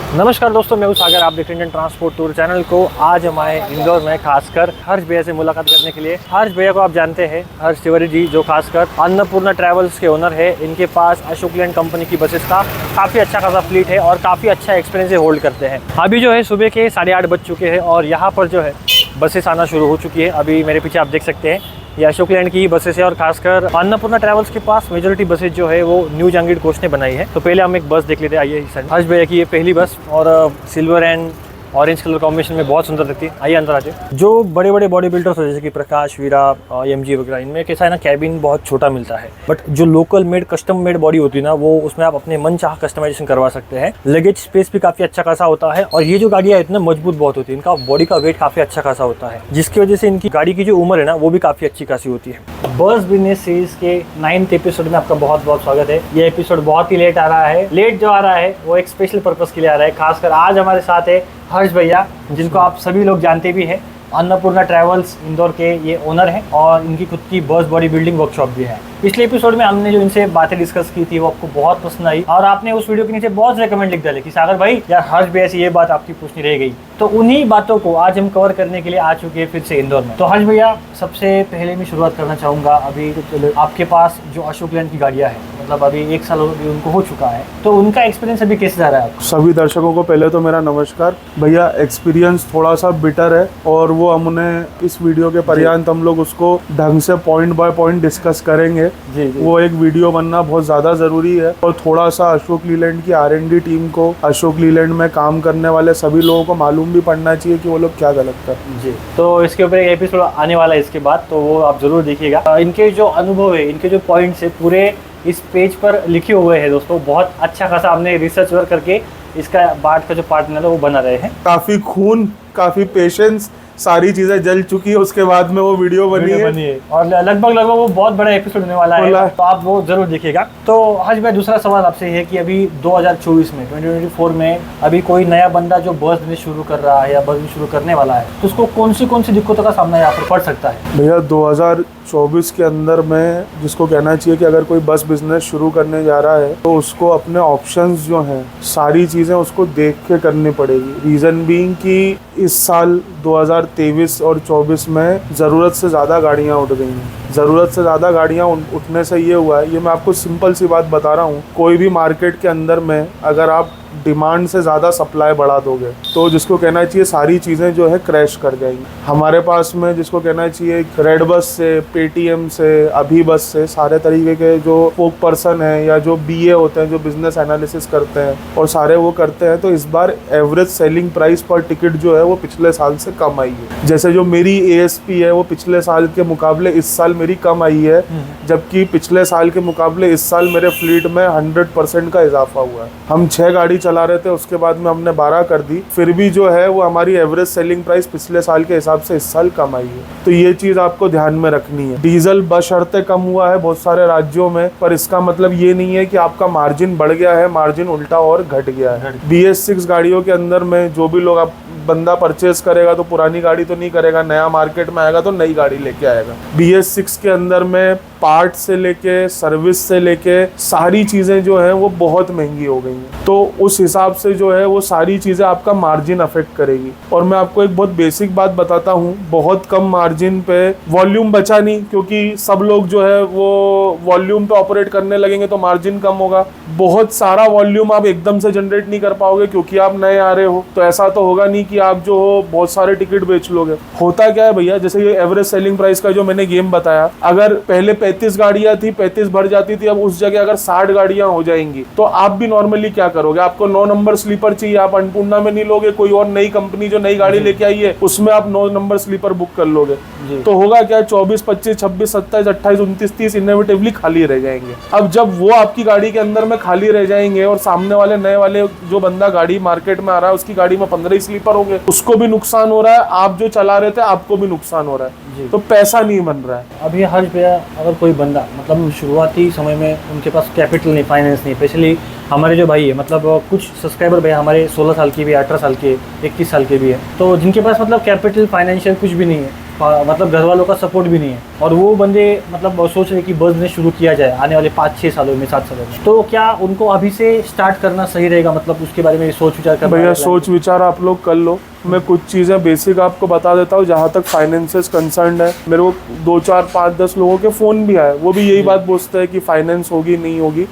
नमस्कार दोस्तों, मैं हूं सागर। आप देख रहे हैं ट्रांसपोर्ट टूर चैनल को। आज हम आए इंदौर में खासकर हर्ष भैया से मुलाकात करने के लिए। हर्ष भैया को आप जानते हैं, हर्ष तिवारी जी, जो खासकर अन्नपूर्णा ट्रैवल्स के ओनर है। इनके पास अशोक लैंड कंपनी की बसेस का काफ़ी अच्छा खासा फ्लीट है और काफ़ी अच्छा एक्सपीरियंस होल्ड करते हैं। अभी जो है सुबह के 8:30 बज चुके हैं और यहाँ पर जो है बसेस आना शुरू हो चुकी है। अभी मेरे पीछे आप देख सकते हैं ये अशोक लैंड की बसेस है और खासकर अन्नपूर्णा ट्रैवल्स के पास मेजोरिटी बसेस जो है वो न्यू जहांगीर कोच ने बनाई है। तो पहले हम एक बस देख लेते हैं। आइए, हर्ष भैया की ये पहली बस और silver and orange colour combination में बहुत सुंदर लगती है। आइए अंदर आते हैं। जो बड़े बड़े बॉडी बिल्डर्स हैं जैसे कि प्रकाश, वीरा, एमजी वगैरह, इनमें कैसा है ना, कैबिन बहुत छोटा मिलता है। बट जो local made, custom made body होती है ना, वो उसमें आप अपने मन चाह कस्टमाइजेशन करवा सकते हैं। लगेज स्पेस भी काफ़ी अच्छा खासा होता है और ये जो गाड़ियाँ इतना मजबूत बहुत होती है, इनका बॉडी का वेट काफ़ी अच्छा खासा होता है, जिसकी वजह से इनकी गाड़ी की जो उम्र है ना वो भी काफ़ी अच्छी खासी होती है। बस बिजनेस सीरीज के 9th एपिसोड में आपका बहुत बहुत स्वागत है। ये एपिसोड बहुत ही लेट आ रहा है। लेट जो आ रहा है वो एक स्पेशल पर्पस के लिए आ रहा है। खासकर आज हमारे साथ है हर्ष भैया, जिनको आप सभी लोग जानते भी हैं। अन्नपूर्णा ट्रैवल्स इंदौर के ये ओनर हैं और इनकी खुद की बस बॉडी बिल्डिंग वर्कशॉप भी है। पिछले एपिसोड में हमने जो इनसे बातें डिस्कस की थी वो आपको बहुत पसंद आई और आपने उस वीडियो के नीचे बहुत से कमेंट लिख डाले कि सागर भाई यार, हर्ष भैया से ये बात आपकी पूछनी रह गई। तो उन्हीं बातों को आज हम कवर करने के लिए आ चुके हैं फिर से इंदौर में। तो हर्ष भैया, सबसे पहले मैं शुरुआत करना चाहूँगा, अभी आपके पास जो अशोक लैंड की गाड़ियाँ हैं, मतलब अभी 1 साल अभी उनको हो चुका है, तो उनका एक्सपीरियंस अभी कैसे जा रहा है? सभी दर्शकों को पहले तो मेरा नमस्कार भैया। एक्सपीरियंस थोड़ा सा बिटर है और वो हमने इस वीडियो के पर्यंत हम लोग उसको ढंग से पॉइंट बाय पॉइंट डिस्कस करेंगे। जी। वो एक वीडियो बनना बहुत ज़्यादा ज़रूरी है और थोड़ा सा अशोक लीलैंड की R&D टीम को, अशोक लीलैंड में काम करने वाले सभी लोगों को मालूम भी पड़ना चाहिए कि वो लोग क्या गलत कर। जी, तो इसके ऊपर एक एपिसोड आने वाला है इसके बाद, तो वो आप ज़रूर देखिएगा। इनके जो अनुभव है, इनके जो पॉइंट्स है, पूरे इस पेज पर लिखे हुए हैं दोस्तों। बहुत अच्छा खासा हमने रिसर्च वर्क करके इसका का जो पार्ट मिला वो बना रहे हैं। काफ़ी खून, काफ़ी पेशेंस, सारी चीजें जल चुकी है, उसके बाद में वो वीडियो बनी है और लगभग वो बहुत बड़ा एपिसोड होने वाला है, तो आप वो जरूर देखिएगा। तो हर्ष भाई, दूसरा सवाल आपसे है कि अभी 2024 में 2024 में अभी कोई नया बंदा जो बस बिजनेस शुरू कर रहा है या बस बिजनेस शुरू करने वाला है, तो उसको कौन सी दिक्कतों का सामना यहाँ पर पड़ सकता है? भैया 2024 के अंदर में जिसको कहना चाहिए कि अगर कोई बस बिजनेस शुरू करने जा रहा है तो उसको अपने ऑप्शंस जो हैं, सारी चीज़ें उसको देख के करनी पड़ेगी। रीज़न बीइंग कि इस साल 2023 और 24 में ज़रूरत से ज़्यादा गाड़ियाँ उठ गई हैं। ज़रूरत से ज़्यादा गाड़ियाँ उठने से ये हुआ है, ये मैं आपको सिंपल सी बात बता रहा हूँ, कोई भी मार्केट के अंदर में अगर आप डिमांड से ज़्यादा सप्लाई बढ़ा दोगे तो जिसको कहना चाहिए सारी चीज़ें जो है क्रैश कर जाएंगी। हमारे पास में जिसको कहना चाहिए रेड बस से, पेटीएम से, अभी बस से, सारे तरीके के जो स्पोक पर्सन है या जो BA होते हैं, जो बिजनेस एनालिसिस करते हैं और सारे वो करते हैं, तो इस बार एवरेज सेलिंग प्राइस पर टिकट जो है वो पिछले साल से कम आई है। जैसे जो मेरी ASP है वो पिछले साल के मुकाबले इस साल मेरी कम आई है, जबकि पिछले साल के मुकाबले इस साल मेरे फ्लीट में 100% का इजाफा हुआ है। हम 6 गाड़ी चला रहे थे, उसके बाद में हमने 12 कर दी, फिर भी जो है वो हमारी एवरेज सेलिंग प्राइस पिछले साल के हिसाब से इस साल कम आई है। तो ये चीज़ आपको ध्यान में रखनी है। डीजल बशर्ते कम हुआ है बहुत सारे राज्यों में, पर इसका मतलब ये नहीं है कि आपका मार्जिन बढ़ गया है, मार्जिन उल्टा और घट गया है। BS6 गाड़ियों के अंदर में जो भी लोग बंदा परचेज करेगा तो पुरानी गाड़ी तो नहीं करेगा, नया मार्केट में आएगा तो नई गाड़ी लेके आएगा। BS6 के अंदर में पार्ट से लेके, सर्विस से लेके, सारी चीज़ें जो हैं वो बहुत महंगी हो गई हैं। तो उस हिसाब से जो है वो सारी चीज़ें आपका मार्जिन अफेक्ट करेगी। और मैं आपको एक बहुत बेसिक बात बताता हूँ, बहुत कम मार्जिन पे वॉल्यूम बचा नहीं, क्योंकि सब लोग जो है वो वॉल्यूम पे ऑपरेट करने लगेंगे तो मार्जिन कम होगा। बहुत सारा वॉल्यूम आप एकदम से जनरेट नहीं कर पाओगे क्योंकि आप नए आ रहे हो, तो ऐसा तो होगा नहीं कि आप जो हो बहुत सारे टिकट बेच लोगे। होता क्या है भैया, जैसे ये एवरेज सेलिंग प्राइस का जो मैंने गेम बताया, अगर पहले 35 गाड़ियां थी, 35 भर जाती थी, अब उस जगह अगर 60 गाड़ियां हो जाएंगी तो आप भी नॉर्मली क्या करोगे? आपको 9 नंबर स्लीपर चाहिए, आप अन्नपूर्णा में नहीं लोगे, कोई और नई कंपनी जो नई गाड़ी लेके आई है उसमें आप 9 नंबर स्लीपर बुक कर लोगे। तो होगा क्या, 24, 25, 26, 27, 28, 29, 30 इनएविटेबली खाली रह जाएंगे। अब जब वो आपकी गाड़ी के अंदर में खाली रह जाएंगे और सामने वाले नए वाले जो बंदा गाड़ी मार्केट में आ रहा है उसकी गाड़ी में 15 स्लीपर होंगे, उसको भी नुकसान हो रहा है, आप जो चला रहे थे आपको भी नुकसान हो रहा है, तो पैसा नहीं बन रहा है। अभी हर्ष भैया, अगर कोई बंदा मतलब शुरुआती समय में उनके पास कैपिटल नहीं, फाइनेंस नहीं, स्पेशली हमारे जो भाई है, मतलब कुछ सब्सक्राइबर भैया हमारे 16 साल के भी, 18 साल के, 21 साल के भी है, तो जिनके पास मतलब कैपिटल, फाइनेंशियल कुछ भी नहीं है, मतलब घर वालों का सपोर्ट भी नहीं है, और वो बंदे मतलब सोच रहे कि बिजनेस शुरू किया जाए आने वाले 5-6 सालों में, 7 सालों में, तो क्या उनको अभी से स्टार्ट करना सही रहेगा? मतलब उसके बारे में सोच विचार करना। भैया सोच विचार आप लोग कर लो। मैं कुछ चीज़ें बेसिक आपको बता देता हूँ। जहाँ तक फाइनेंसेस कंसर्न है, मेरे को 2, 4, 5, 10 लोगों के फ़ोन भी आए, वो भी यही बात पूछते हैं कि फाइनेंस होगी नहीं होगी।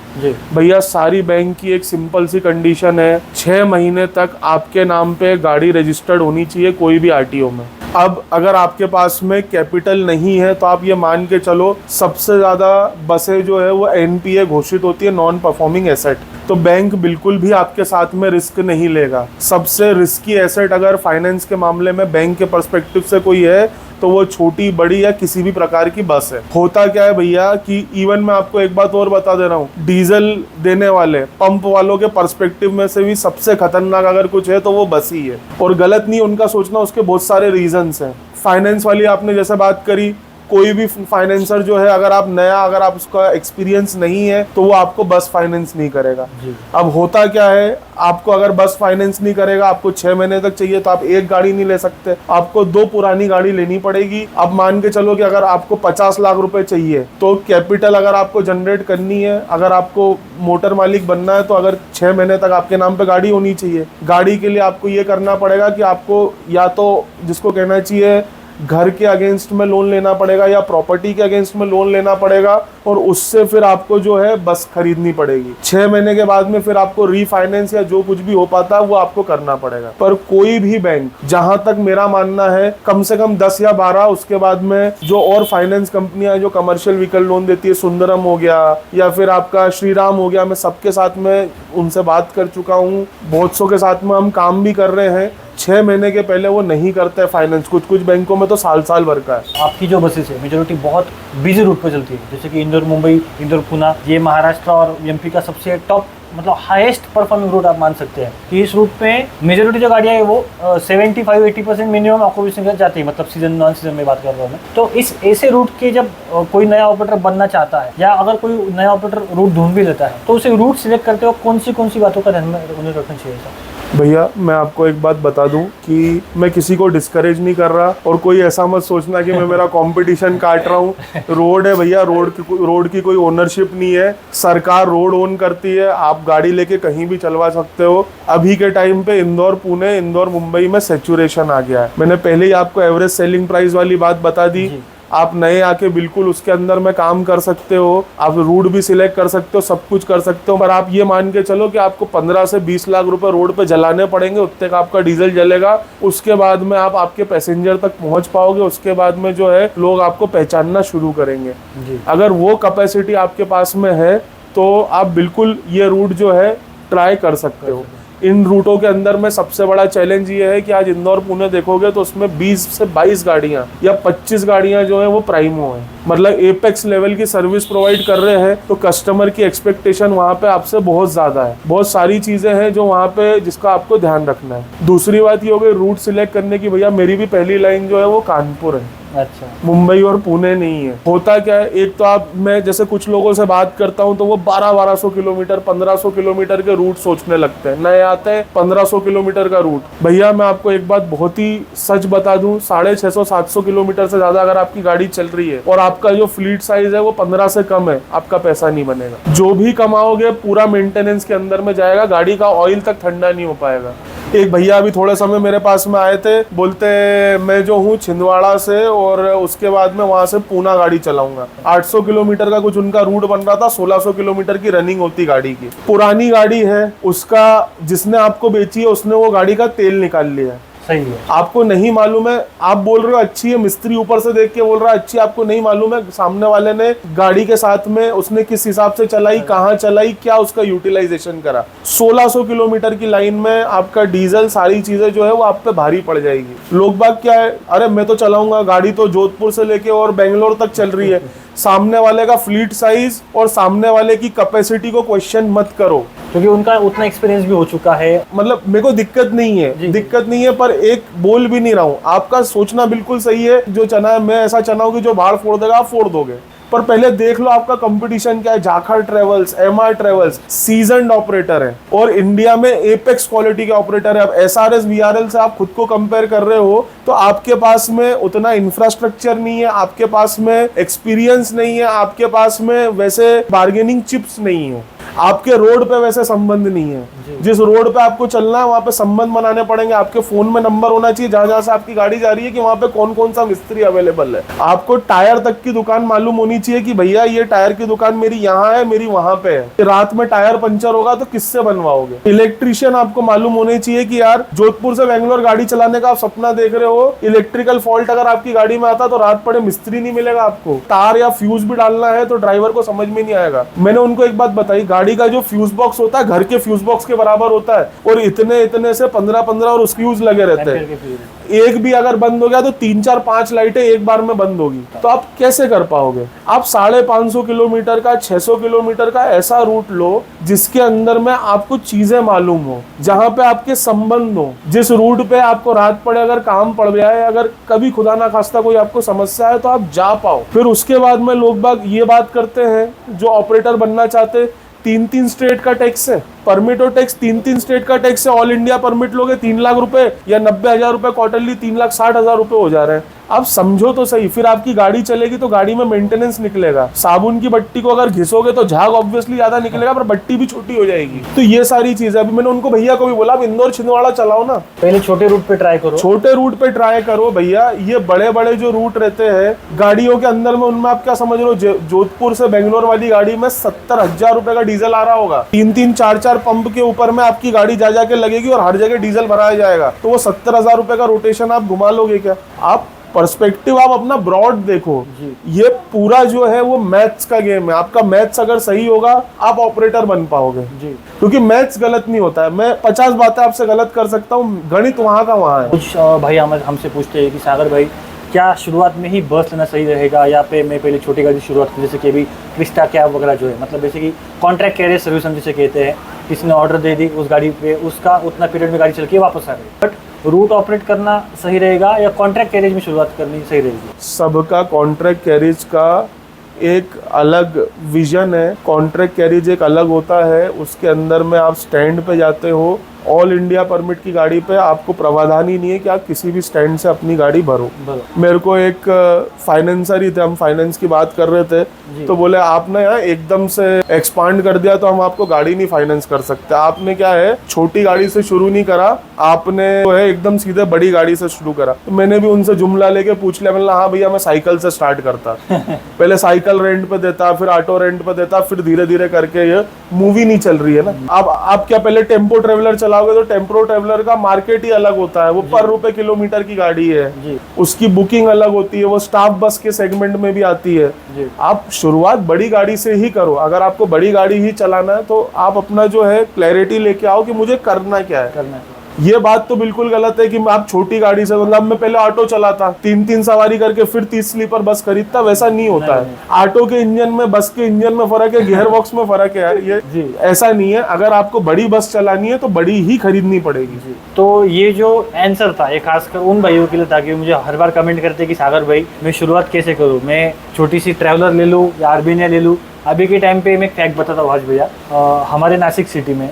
भैया सारी बैंक की एक सिंपल सी कंडीशन है, 6 महीने तक आपके नाम पे गाड़ी रजिस्टर्ड होनी चाहिए कोई भी आरटीओ में। अब अगर आपके पास में कैपिटल नहीं है तो आप ये मान के चलो सबसे ज़्यादा बसें जो है वो एनपीए घोषित होती है, नॉन परफॉर्मिंग एसेट। तो बैंक बिल्कुल भी आपके साथ में रिस्क नहीं लेगा। सबसे रिस्की एसेट अगर फाइनेंस के मामले में बैंक के पर्सपेक्टिव से कोई है तो वो छोटी बड़ी या किसी भी प्रकार की बस है। होता क्या है भैया कि इवन मैं आपको एक बात और बता दे रहा हूँ, डीजल देने वाले पंप वालों के पर्सपेक्टिव में से भी सबसे खतरनाक अगर कुछ है तो वो बस ही है। और गलत नहीं उनका सोचना, उसके बहुत सारे रीजंस हैं। फाइनेंस वाली आपने जैसे बात करी, कोई भी फाइनेंसर जो है अगर आप उसका एक्सपीरियंस नहीं है तो वो आपको बस फाइनेंस नहीं करेगा। अब होता क्या है, आपको अगर बस फाइनेंस नहीं करेगा, आपको 6 महीने तक चाहिए तो आप एक गाड़ी नहीं ले सकते, आपको 2 पुरानी गाड़ी लेनी पड़ेगी। अब मान के चलो कि अगर आपको 50 लाख रुपए चाहिए तो कैपिटल अगर आपको जनरेट करनी है, अगर आपको मोटर मालिक बनना है तो अगर 6 महीने तक आपके नाम पे गाड़ी होनी चाहिए। गाड़ी के लिए आपको ये करना पड़ेगा कि आपको या तो जिसको कहना चाहिए घर के अगेंस्ट में लोन लेना पड़ेगा या प्रॉपर्टी के अगेंस्ट में लोन लेना पड़ेगा, और उससे फिर आपको जो है बस खरीदनी पड़ेगी। 6 महीने के बाद में फिर आपको रीफाइनेंस या जो कुछ भी हो पाता है वो आपको करना पड़ेगा। पर कोई भी बैंक, जहां तक मेरा मानना है, कम से कम 10 या 12 उसके बाद में जो और फाइनेंस कंपनियां जो कमर्शियल व्हीकल लोन देती है, सुंदरम हो गया या फिर आपका श्रीराम हो गया, मैं सबके साथ में उनसे बात कर चुका हूँ, बहुत सौ के साथ में हम काम भी कर रहे हैं। 6 महीने के पहले वो नहीं करते फाइनेंस। कुछ बैंकों में तो साल भर का है। आपकी जो बसेस है मेजोरिटी बहुत बिजी रूट पे चलती है, जैसे कि इंदौर मुंबई, इंदौर पुणे, ये महाराष्ट्र और एमपी का सबसे टॉप मतलब हाईएस्ट परफॉर्मिंग रूट आप मान सकते हैं कि इस रूट पे मेजोरिटी जो गाड़ियाँ है वो 75-80% मिनिमम ऑक्यूपेशन के जाती है, मतलब सीजन नॉन सीजन में बात कर रहा हूँ मैं। तो इस ऐसे रूट के जब कोई नया ऑपरेटर बनना चाहता है या अगर कोई नया ऑपरेटर रूट ढूंढ भी लेता है तो उसे रूट सिलेक्ट करते वक्त कौन सी बातों का ध्यान में उन्हें रखना चाहिए? भैया मैं आपको एक बात बता दूं कि मैं किसी को डिस्करेज नहीं कर रहा, और कोई ऐसा मत सोचना कि मैं मेरा कंपटीशन काट रहा हूं। रोड है भैया, रोड की कोई ओनरशिप नहीं है, सरकार रोड ओन करती है, आप गाड़ी लेके कहीं भी चलवा सकते हो। अभी के टाइम पे इंदौर पुणे, इंदौर मुंबई में सैचुरेशन आ गया है। मैंने पहले ही आपको एवरेज सेलिंग प्राइस वाली बात बता दी। आप नए आके बिल्कुल उसके अंदर में काम कर सकते हो, आप रूट भी सिलेक्ट कर सकते हो, सब कुछ कर सकते हो। पर आप ये मान के चलो कि आपको 15 से 20 लाख रुपए रोड पे जलाने पड़ेंगे, उतने का आपका डीजल जलेगा। उसके बाद में आप आपके पैसेंजर तक पहुंच पाओगे, उसके बाद में जो है लोग आपको पहचानना शुरू करेंगे। अगर वो कैपेसिटी आपके पास में है तो आप बिल्कुल ये रूट जो है ट्राई कर सकते हो। इन रूटों के अंदर में सबसे बड़ा चैलेंज ये है कि आज इंदौर पुणे देखोगे तो उसमें 20 से 22 गाड़ियां या 25 गाड़ियां जो है वो प्राइमो है, मतलब एपेक्स लेवल की सर्विस प्रोवाइड कर रहे हैं। तो कस्टमर की एक्सपेक्टेशन वहां पे आपसे बहुत ज्यादा है। बहुत सारी चीजें हैं जो वहां पे जिसका आपको ध्यान रखना है। दूसरी बात ये हो गई रूट सिलेक्ट करने की। भैया मेरी भी पहली लाइन जो है वो कानपुर है, अच्छा, मुंबई और पुणे नहीं है। होता क्या है, एक तो मैं जैसे कुछ लोगों से बात करता हूं तो वो 1200 किलोमीटर 1500 किलोमीटर के रूट सोचने लगते हैं। नए आते हैं 1500 किलोमीटर का रूट। भैया मैं आपको एक बात बहुत ही सच बता दूं, 650-700 किलोमीटर से ज्यादा अगर आपकी गाड़ी चल रही है और आपका जो फ्लीट साइज है वो 15 से कम है, आपका पैसा नहीं बनेगा। जो भी कमाओगे पूरा मेंटेनेंस के अंदर में जाएगा, गाड़ी का ऑयल तक ठंडा नहीं हो पाएगा। एक भैया अभी थोड़े समय मेरे पास में आए थे, बोलते मैं जो हूँ छिंदवाड़ा से और उसके बाद में वहां से पूना गाड़ी चलाऊंगा। 800 किलोमीटर का कुछ उनका रूट बन रहा था, 1600 किलोमीटर की रनिंग होती गाड़ी की। पुरानी गाड़ी है, उसका जिसने आपको बेची है उसने वो गाड़ी का तेल निकाल लिया है। सही है, आपको नहीं मालूम है, आप बोल रहे हो अच्छी है, मिस्त्री ऊपर से देख के बोल रहा है अच्छी, आपको नहीं मालूम है सामने वाले ने गाड़ी के साथ में उसने किस हिसाब से चलाई, कहाँ चलाई, क्या उसका यूटिलाइजेशन करा। 1600 किलोमीटर की लाइन में आपका डीजल सारी चीजें जो है वो आप पे भारी पड़ जाएगी। लोग बाग क्या है, अरे मैं तो चलाऊंगा, गाड़ी तो जोधपुर से लेके और बेंगलोर तक चल रही है। सामने वाले का फ्लीट साइज और सामने वाले की कैपेसिटी को क्वेश्चन मत करो, क्योंकि उनका उतना एक्सपीरियंस भी हो चुका है। मतलब मेरे को दिक्कत नहीं है, पर एक बोल भी नहीं रहा हूँ। आपका सोचना बिल्कुल सही है, जो चना है मैं ऐसा चना हूँ कि जो बाहर फोड़ देगा आप फोड़ दोगे। पर पहले देख लो आपका कंपटीशन क्या है। Jakhar travels, MR travels seasoned operator है और इंडिया में एपेक्स क्वालिटी के ऑपरेटर है। अब एसआरएस वीआरएल से आप खुद को कंपेयर कर रहे हो तो आपके पास में उतना इंफ्रास्ट्रक्चर नहीं है, आपके पास में एक्सपीरियंस नहीं है, आपके पास में वैसे बार्गेनिंग चिप्स नहीं है, आपके रोड पे वैसे संबंध नहीं है। जिस रोड पे आपको चलना है वहां पे संबंध बनाने पड़ेंगे। आपके फोन में नंबर होना चाहिए जहां जहां से आपकी गाड़ी जा रही है कि वहां पे कौन कौन सा मिस्त्री अवेलेबल है। आपको टायर तक की दुकान मालूम होनी चाहिए कि भैया ये टायर की दुकान मेरी यहाँ है, मेरी वहां पे है। रात में टायर पंचर होगा तो किससे बनवाओगे। इलेक्ट्रीशियन आपको मालूम होने चाहिए कि यार जोधपुर से बेंगलोर गाड़ी चलाने का आप सपना देख रहे हो, इलेक्ट्रिकल फॉल्ट अगर आपकी गाड़ी में आता तो रात पड़े मिस्त्री नहीं मिलेगा आपको। तार या फ्यूज भी डालना है तो ड्राइवर को समझ में नहीं आएगा। मैंने उनको एक बात बताई, गाड़ी का जो फ्यूज बॉक्स होता है घर के फ्यूज बॉक्स के बराबर होता है और इतने इतने से 15-15 और फ्यूज लगे रहते हैं। एक भी अगर बंद हो गया तो 3-4-5 लाइटें एक बार में बंद होगी। तो आप कैसे कर पाओगे। आप 550 किलोमीटर का, 600 किलोमीटर का ऐसा रूट लो जिसके अंदर में आपको चीजें मालूम हो, जहां पे आपके संबंध हो, जिस रूट पे आपको रात पड़े अगर काम पड़ गया है, अगर कभी खुदा ना खास्ता कोई आपको समस्या है तो आप जा पाओ। फिर उसके बाद में लोग बाग ये बात करते हैं जो ऑपरेटर बनना चाहते, 3-3 स्टेट का टैक्स है, परमिट और टैक्स 3-3 स्टेट का टैक्स है। ऑल इंडिया परमिट लोगे 3 लाख रुपए या 90,000 रुपए क्वार्टरली, 3,60,000 रुपए हो जा रहे हैं। आप समझो तो सही। फिर आपकी गाड़ी चलेगी तो गाड़ी में मेंटेनेंस निकलेगा। साबुन की बट्टी को अगर घिसोगे तो झाग ऑब्वियसली ज्यादा निकलेगा पर बट्टी भी छोटी हो जाएगी। तो ये सारी चीजें अभी मैंने उनको भैया को भी बोला, आप इंदौर छिंदवाड़ा चलाओ ना, पहले छोटे रूट पे ट्राई करो। छोटे रूट पे ट्राई करो भैया। ये बड़े बड़े जो रूट रहते हैं गाड़ियों के अंदर में, उनमें आप क्या समझ रहे हो, जोधपुर से बेंगलोर वाली गाड़ी में 70,000 रुपए का डीजल आ रहा होगा। 3-3, 4-4 पंप के ऊपर में आपकी गाड़ी जा जाके लगेगी और हर जगह डीजल भराया जाएगा। तो वो 70,000 रुपए का रोटेशन आप घुमा लोगे क्या। आप पर्सपेक्टिव आप अपना ब्रॉड देखो। ये पूरा जो है वो मैथ्स का गेम है। आपका मैथ्स अगर सही होगा आप ऑपरेटर बन पाओगे जी, क्योंकि मैथ्स गलत नहीं होता है। मैं 50 बातें आपसे गलत कर सकता हूँ, गणित वहाँ का वहाँ है। कुछ भाई हमसे पूछते हैं कि सागर भाई क्या शुरुआत में ही बस लेना सही रहेगा या पे मैं पहले छोटी गाड़ी शुरुआत की, जैसे कि अभी क्रिस्टा कैब वगैरह जो है, मतलब जैसे कि कॉन्ट्रैक्ट कैरियर सर्विस हम जिसे कहते हैं, किसी ने ऑर्डर दे दी उस गाड़ी पे, उसका उतना पीरियड में गाड़ी चल के वापस आ गई। बट रूट ऑपरेट करना सही रहेगा या कॉन्ट्रैक्ट कैरेज में शुरुआत करनी सही रहेगी। सबका कॉन्ट्रैक्ट कैरेज का एक अलग विजन है। कॉन्ट्रैक्ट कैरेज एक अलग होता है, उसके अंदर में आप स्टैंड पे जाते हो। ऑल इंडिया परमिट की गाड़ी पे आपको प्रावधान ही नहीं है कि आप किसी भी स्टैंड से अपनी गाड़ी भरो। मेरे को एक फाइनेंसर ही थे, हम फाइनेंस की बात कर रहे थे, तो बोले आपने यहाँ एकदम से एक्सपांड कर दिया तो हम आपको गाड़ी नहीं फाइनेंस कर सकते। आपने क्या है छोटी गाड़ी से शुरू नहीं करा, आपने जो है एकदम सीधे बड़ी गाड़ी से शुरू करा। तो मैंने भी उनसे जुमला लेके पूछ लिया, मैंने हाँ भैया मैं साइकिल से स्टार्ट करता। पहले साइकिल रेंट पे देता, फिर ऑटो रेंट पे देता, फिर धीरे धीरे करके ये मूवी नहीं चल रही है ना। अब आप क्या पहले टेम्पो ट्रेवलर चलाओगे तो टेम्पो ट्रेवलर का मार्केट ही अलग होता है, वो पर रुपए किलोमीटर की गाड़ी है, उसकी बुकिंग अलग होती है, वो स्टाफ बस के सेगमेंट में भी आती है। आप शुरुआत बड़ी गाड़ी से ही करो। अगर आपको बड़ी गाड़ी ही चलाना है तो आप अपना जो है क्लैरिटी लेके आओ कि मुझे करना क्या है। ये बात तो बिल्कुल गलत है कि आप छोटी गाड़ी से, मतलब मैं पहले ऑटो चलाता, 3-3 सवारी करके फिर 30 स्लीपर बस खरीदता, वैसा नहीं होता है। ऑटो के इंजन में बस के इंजन में फर्क है, गियर बॉक्स में फर्क है यार। ये ऐसा नहीं है। अगर आपको बड़ी बस चलानी है तो बड़ी ही खरीदनी पड़ेगी। तो ये जो आंसर था ये खासकर उन भाइयों के लिए था कि मुझे हर बार कमेंट करते कि सागर भाई मैं शुरुआत कैसे करूँ, मैं छोटी सी ट्रैवलर ले लूँ या अर्बिनिया ले लूँ। अभी के टाइम पे मैं एक फैक्ट बताता हूँ आज भैया, हमारे नासिक सिटी में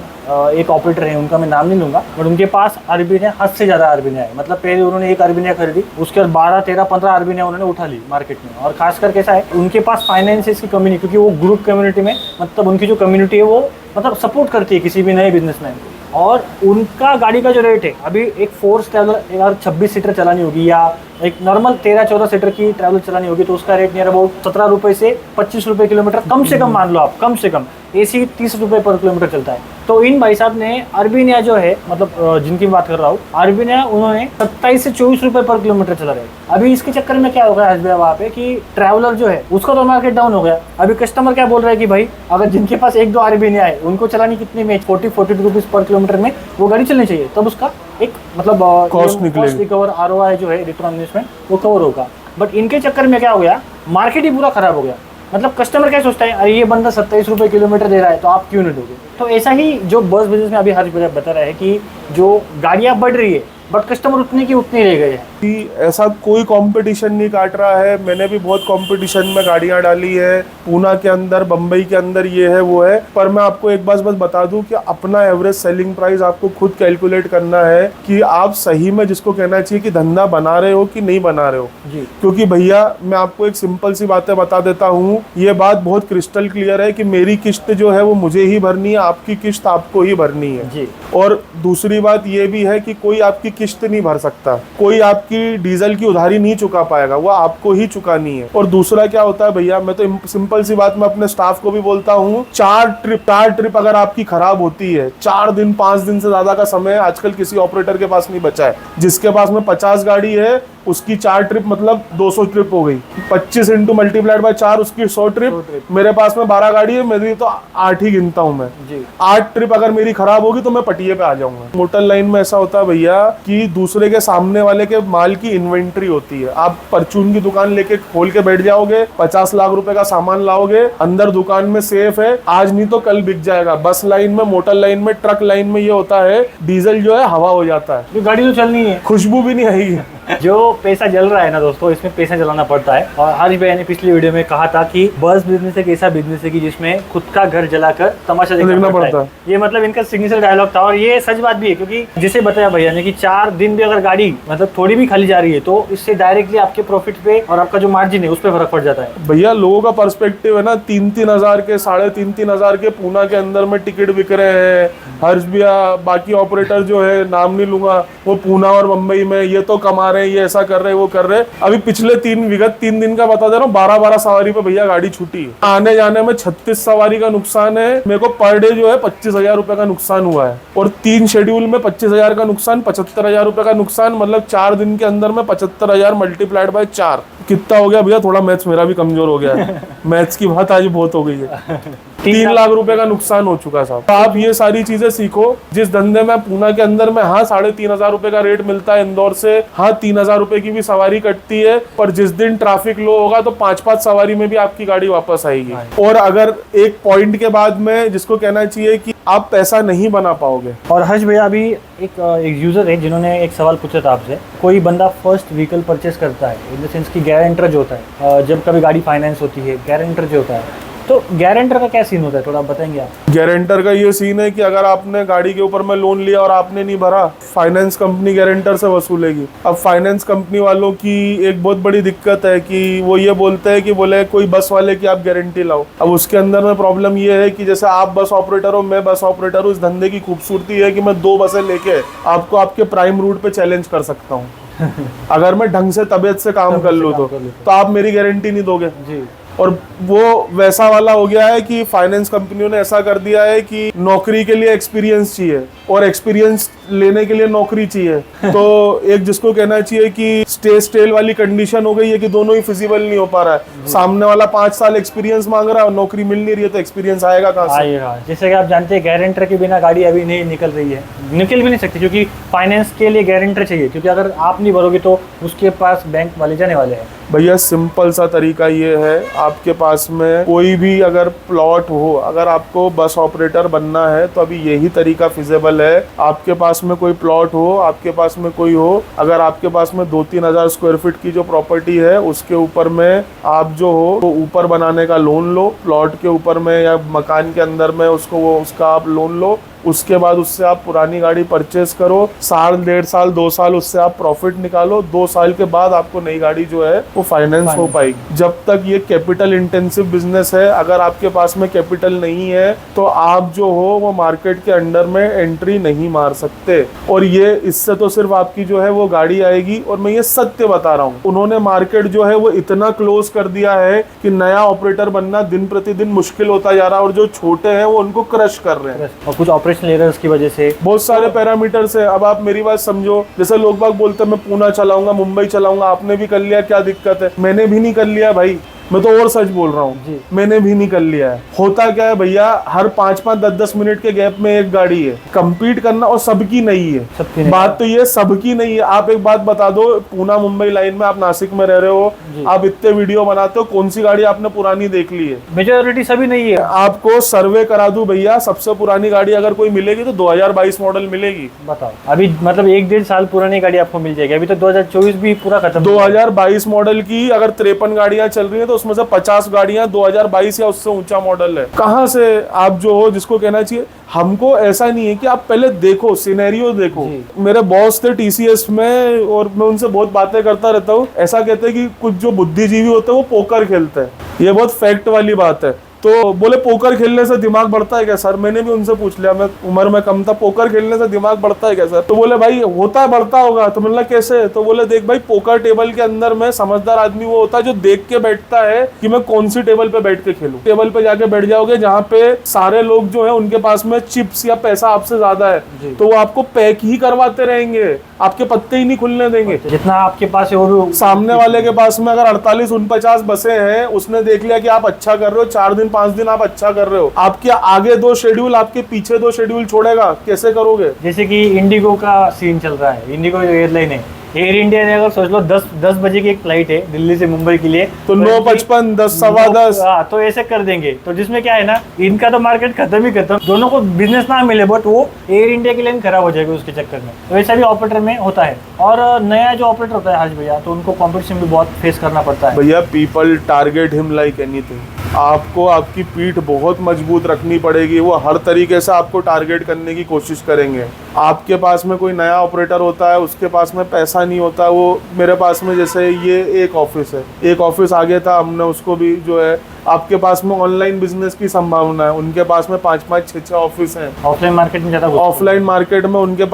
एक ऑपरेटर है, उनका मैं नाम नहीं लूँगा, बट उनके पास अर्बिनिया हद से ज़्यादा अर्बिनिया है। मतलब पहले उन्होंने एक अर्बिनिया खरीदी, उसके बाद 12, 13, 15 अर्बिनिया उन्होंने उठा ली मार्केट में। और खासकर कैसा है, उनके पास फाइनेंसिस की कमी नहीं, क्योंकि वो ग्रुप कम्युनिटी में, मतलब उनकी जो कम्युनिटी है वो मतलब सपोर्ट करती है किसी भी नए बिजनेसमैन को। और उनका गाड़ी का जो रेट है, अभी एक 4 ट्रैवलर अगर 26 सीटर चलानी होगी या एक नॉर्मल 13-14 सीटर की ट्रैवलर चलानी होगी तो उसका रेट नियर अबाउट 17 रुपये से 25 रुपये किलोमीटर कम से कम मान लो आप, कम से कम। AC 30 रुपये पर किलोमीटर चलता है। तो इन भाई साहब ने अर्बिनिया जो है, मतलब जिनकी बात कर रहा हूँ, अर्बिनिया उन्होंने 27 से 24 रुपये पर किलोमीटर चला रहे। अभी इसके चक्कर में क्या होगा भैया वहाँ पे कि ट्रैवलर जो है उसका तो मार्केट डाउन हो गया। अभी कस्टमर क्या बोल रहा है कि भाई अगर जिनके पास 1-2 अर्बिनिया है उनको चलानी कितनी में 40-42 रुपीज़ पर किलोमीटर में वो गाड़ी चलनी चाहिए, तब उसका एक मतलब कॉस्ट रिकवर ROI जो है रिटर्न ऑन इन्वेस्टमेंट वो कवर होगा। बट इनके चक्कर में क्या हो गया, मार्केट ही पूरा खराब हो गया। मतलब कस्टमर क्या सोचता है, अरे ये बंदा 27 रुपये किलोमीटर दे रहा है तो आप क्यों नहीं दोगे। तो ऐसा ही जो बस बिजनेस में अभी हर जगह बता रहा है कि जो गाड़ियाँ बढ़ रही है बट कस्टमर उतने की उतने रह गए हैं। कि ऐसा कोई कंपटीशन नहीं काट रहा है। मैंने भी बहुत कंपटीशन में गाड़ियां डाली है, पूना के अंदर, बम्बई के अंदर, ये है वो है, पर मैं आपको एक बात बस बता दूं कि अपना एवरेज सेलिंग प्राइस आपको खुद कैलकुलेट करना है कि आप सही में, जिसको कहना चाहिए कि धंधा बना रहे हो कि नहीं बना रहे हो जी। क्योंकि भैया मैं आपको एक सिंपल सी बातें बता देता हूँ, ये बात बहुत क्रिस्टल क्लियर है कि मेरी किस्त जो है वो मुझे ही भरनी है, आपकी किस्त आपको ही भरनी है जी। और दूसरी बात ये भी है कि कोई आपकी किस्त नहीं भर सकता, कोई आपकी डीजल की उधारी नहीं चुका पाएगा, वो आपको ही चुकानी है। और दूसरा क्या होता है भैया, मैं तो सिंपल सी बात मैं अपने स्टाफ को भी बोलता हूँ, 4 ट्रिप अगर आपकी खराब होती है, 4 दिन 5 दिन से ज्यादा का समय आजकल किसी ऑपरेटर के पास नहीं बचा है। जिसके पास में 50 गाड़ी है उसकी 4 ट्रिप मतलब 200 ट्रिप हो गई, 25 इंटू मल्टीप्लाइड बाय 4 उसकी 100 ट्रिप। मेरे पास में 12 गाड़ी है, मेरी तो 8 ही गिनता हूँ मैं जी। 8 ट्रिप अगर मेरी खराब होगी तो मैं पटिए पे आ जाऊंगा। मोटर लाइन में ऐसा होता है भैया कि दूसरे के सामने वाले के माल की इन्वेंट्री होती है। आप परचून की दुकान लेके खोल के बैठ जाओगे, 50 लाख रुपए का सामान लाओगे, अंदर दुकान में सेफ है, आज नहीं तो कल बिक जाएगा। बस लाइन में, मोटर लाइन में, ट्रक लाइन में ये होता है, डीजल जो है हवा हो जाता है, गाड़ी तो चलनी है, खुशबू भी नहीं आएगी। जो पैसा जल रहा है ना दोस्तों, इसमें पैसा जलाना पड़ता है। और हरीश भैया ने पिछली वीडियो में कहा था कि बस बिजनेस एक ऐसा बिजनेस है कि जिसमें खुद का घर जलाकर तमाशा देखना पड़ता है। ये मतलब इनका सिग्नेचर डायलॉग था और ये सच बात भी है, क्योंकि जिसे बताया भैया ने कि 4 दिन भी अगर गाड़ी मतलब थोड़ी भी खाली जा रही है तो इससे डायरेक्टली आपके प्रॉफिट पे और आपका जो मार्जिन है उस पर फर्क पड़ जाता है। भैया लोगों का पर्सपेक्टिव है ना, 3-3 हजार के, 3.5-3 हजार के पूना के अंदर में टिकट बिक रहे हैं। हर्ष भैया, बाकी ऑपरेटर जो है, नाम नहीं लूंगा, वो पूना और मुंबई में ये तो कमा रहे हैं, ये ऐसा कर रहे हैं, वो कर रहे। अभी पिछले 3 दिन का बता दे रहा हूँ, 12-12 सवारी पे भैया गाड़ी छूटी है। आने जाने में 36 सवारी का नुकसान है मेरे को, पर डे जो है 25,000 रुपए का नुकसान हुआ है। और 3 शेड्यूल में 25,000 का नुकसान, 75,000 रुपए का नुकसान, मतलब 4 दिन के अंदर में 75,000 मल्टीप्लाइड बाय 4 कितना हो गया भैया? थोड़ा मैथ्स मेरा भी कमजोर हो गया है। मैथ्स की बात आज बहुत हो गई है। 3 लाख रुपए का नुकसान हो चुका साहब। तो आप ये सारी चीजें सीखो। जिस धंधे में पूना के अंदर में, हाँ 3,500 रुपए का रेट मिलता है इंदौर से, हाँ 3,000 रुपए की भी सवारी कटती है, पर जिस दिन ट्रैफिक लो होगा तो 5-5 सवारी में भी आपकी गाड़ी वापस आएगी। और अगर एक पॉइंट के बाद में जिसको कहना चाहिए कि आप पैसा नहीं बना पाओगे। और हर्ष भैया अभी एक यूजर है जिन्होंने एक सवाल पूछा था आपसे, कोई बंदा फर्स्ट व्हीकल परचेस करता है, इन द सेंस की गारंटर जो होता है, जब कभी गाड़ी फाइनेंस होती है, गारंटर जो होता है, तो गारंटर का क्या सीन होता है, थोड़ा बताएंगे आप? गारंटर का ये सीन है कि अगर आपने गाड़ी के ऊपर में लोन लिया और आपने नहीं भरा, फाइनेंस कंपनी गारंटर से वसूलेगी। अब फाइनेंस कंपनी वालों की एक बहुत बड़ी दिक्कत है कि वो ये बोलते हैं कि बोले कोई बस वाले की आप गारंटी लाओ। अब उसके अंदर में प्रॉब्लम ये है कि जैसे आप बस ऑपरेटर हो, मैं बस ऑपरेटर हूँ, इस धंधे की खूबसूरती है कि मैं 2 बसें लेके आपको आपके प्राइम रूट पे चैलेंज कर सकता हूँ। अगर मैं ढंग से तबीयत से काम कर लूँ तो आप मेरी गारंटी नहीं दोगे जी। और वो वैसा वाला हो गया है कि फाइनेंस कंपनियों ने ऐसा कर दिया है कि नौकरी के लिए एक्सपीरियंस चाहिए और एक्सपीरियंस लेने के लिए नौकरी चाहिए। तो एक जिसको कहना चाहिए कि स्टेल वाली कंडीशन हो गई है कि दोनों ही फिजिबल नहीं हो पा रहा है। सामने वाला 5 साल एक्सपीरियंस मांग रहा है और नौकरी मिल नहीं रही है, तो एक्सपीरियंस आएगा कहाँ से? आएगा। जैसे कि आप जानते हैं गारंटर के बिना गाड़ी अभी नहीं निकल रही है, निकल भी नहीं सकती, क्योंकि फाइनेंस के लिए गारंटर चाहिए, क्योंकि अगर आप नहीं भरोगे तो उसके पास बैंक वाले जाने वाले हैं। भैया सिंपल सा तरीका ये है, आपके पास में कोई भी अगर प्लॉट हो, अगर आपको बस ऑपरेटर बनना है तो अभी यही तरीका फिजिबल है। आपके पास में कोई प्लॉट हो, आपके पास में कोई हो, अगर आपके पास में 2-3 हजार स्क्वायर फीट की जो प्रॉपर्टी है उसके ऊपर में आप जो हो तो ऊपर बनाने का लोन लो, प्लॉट के ऊपर में या मकान के अंदर में उसका आप लोन लो। उसके बाद उससे आप पुरानी गाड़ी परचेस करो, 1.5 साल 2 साल उससे आप प्रॉफिट निकालो, 2 साल के बाद आपको नई गाड़ी जो है वो फाइनेंस हो पाएगी। जब तक ये कैपिटल इंटेंसिव बिजनेस है, अगर आपके पास में कैपिटल नहीं है तो आप जो हो वो मार्केट के अंडर में एंट्री नहीं मार सकते। और ये इससे तो सिर्फ आपकी जो है वो गाड़ी आएगी। और मैं ये सत्य बता रहा हूँ, उन्होंने मार्केट जो है वो इतना क्लोज कर दिया है कि नया ऑपरेटर बनना दिन प्रतिदिन मुश्किल होता जा रहा है और जो छोटे हैं वो उनको क्रश कर रहे हैं। और कुछ ऑपरेशनल एरर्स की वजह से बहुत सारे पैरामीटर्स है। अब आप मेरी बात समझो, जैसे लोग बाग बोलते हैं मैं पूना चलाऊंगा, मुंबई चलाऊंगा, आपने भी कर लिया, क्या दिक्कत है? मैंने भी नहीं कर लिया भाई। मैं तो और सच बोल रहा हूँ, मैंने भी नहीं कर लिया है। होता क्या है भैया, हर 5-5 10-10 मिनट के गैप में एक गाड़ी है, कंपीट करना, और सबकी नहीं है। बात तो ये सबकी नहीं है। आप एक बात बता दो, पूना मुंबई लाइन में आप नासिक में रह रहे हो, आप इतने वीडियो बनाते हो, कौन सी गाड़ी आपने पुरानी देख ली है? मेजोरिटी सभी नहीं है। आपको सर्वे करा दूं भैया, सबसे पुरानी गाड़ी अगर कोई मिलेगी तो 2022 मॉडल मिलेगी। बताओ, अभी मतलब 1-1.5 साल पुरानी गाड़ी आपको मिल जाएगी। अभी तो 2024 भी पूरा खत्म। 2022 मॉडल की अगर 53 गाड़ियां चल रही हैं तो उसमें से 50 गाड़ियां 2022 या उससे ऊंचा मॉडल है। कहां से आप जो हो, जिसको कहना चाहिए, हमको ऐसा नहीं है कि आप पहले देखो, सिनेरियो देखो। मेरे बॉस थे टीसीएस में और मैं उनसे बहुत बातें करता रहता हूँ। ऐसा कहते हैं कि कुछ जो बुद्धिजीवी होते हैं वो पोकर खेलते हैं, ये बहुत फैक्ट वाली बात है। तो बोले पोकर खेलने से दिमाग बढ़ता है क्या सर? मैंने भी उनसे पूछ लिया, मैं उम्र में कम था, पोकर खेलने से दिमाग बढ़ता है क्या सर? तो बोले भाई होता है, बढ़ता होगा। तो मतलब कैसे? तो बोले देख भाई, पोकर टेबल के अंदर में समझदार आदमी वो होता है जो देख के बैठता है कि मैं कौन सी टेबल पे बैठ के खेलूं। टेबल पे जाके बैठ जाओगे जहाँ पे सारे लोग जो है उनके पास में चिप्स या पैसा आपसे ज्यादा है, तो वो आपको पैक ही करवाते रहेंगे, आपके पत्ते ही नहीं खुलने देंगे जितना आपके पास है। और सामने वाले के पास में अगर 48-49 बसें हैं, उसने देख लिया कि आप अच्छा कर रहे हो, 4 दिन 5 दिन आप अच्छा कर रहे हो, आपके आगे 2 शेड्यूल, आपके पीछे 2 शेड्यूल छोड़ेगा, कैसे करोगे? जैसे कि इंडिगो का सीन चल रहा है। इंडिगो एयरलाइन है, एयर इंडिया ने अगर सोच लो 10 बजे की एक फ्लाइट है दिल्ली से मुंबई के लिए, तो 9:55, 10, सवा 10, तो ऐसे कर देंगे। तो जिसमें क्या है ना, इनका तो मार्केट खत्म ही खत्म, दोनों को बिजनेस ना मिले, बट वो एयर इंडिया की लाइन खराब हो जाएगी उसके चक्कर में। तो ऐसा भी ऑपरेटर में होता है। और नया जो ऑपरेटर होता है हर्ष भैया, तो उनको कॉम्पिटिशन भी बहुत फेस करना पड़ता है। भैया people target him like anything. आपको आपकी पीठ बहुत मजबूत रखनी पड़ेगी, वो हर तरीके से आपको टारगेट करने की कोशिश करेंगे। आपके पास में कोई नया ऑपरेटर होता है, उसके पास में पैसा नहीं होता। वो मेरे पास में, जैसे ये एक ऑफिस है, एक ऑफिस आगे था, हमने उसको भी जो है, आपके पास में ऑनलाइन बिजनेस की संभावना है, उनके पास में 5-5, 6-6 ऑफिस हैं। ऑफलाइन मार्केट में ज़्यादा, ऑफलाइन मार्केट में उनके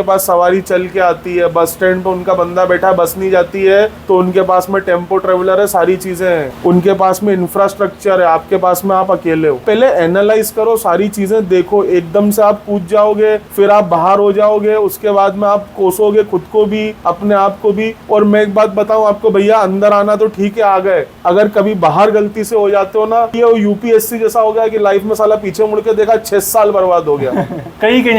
पास सवारी चल के आती है, बस स्टैंड पे उनका बंदा बैठा है, बस नहीं जाती है तो उनके पास में टेम्पो ट्रेवलर है, सारी चीजें हैं, उनके पास में इंफ्रास्ट्रक्चर है, आपके पास में आप अकेले हो। पहले एनालाइज करो, सारी चीजें देखो। एकदम से आप कूद जाओगे, फिर आप बाहर हो जाओगे, उसके बाद में आप कोसोगे खुद को भी, अपने आप को भी। और मैं एक बात बताऊं आपको भैया, अंदर आना तो ठीक है, आ गए, अगर कभी बाहर गलती से हो जाते हो ना, ये यूपीएससी जैसा हो गया कि लाइफ में साला पीछे मुड़ के देखा 6 साल बर्बाद हो गया। कहीं के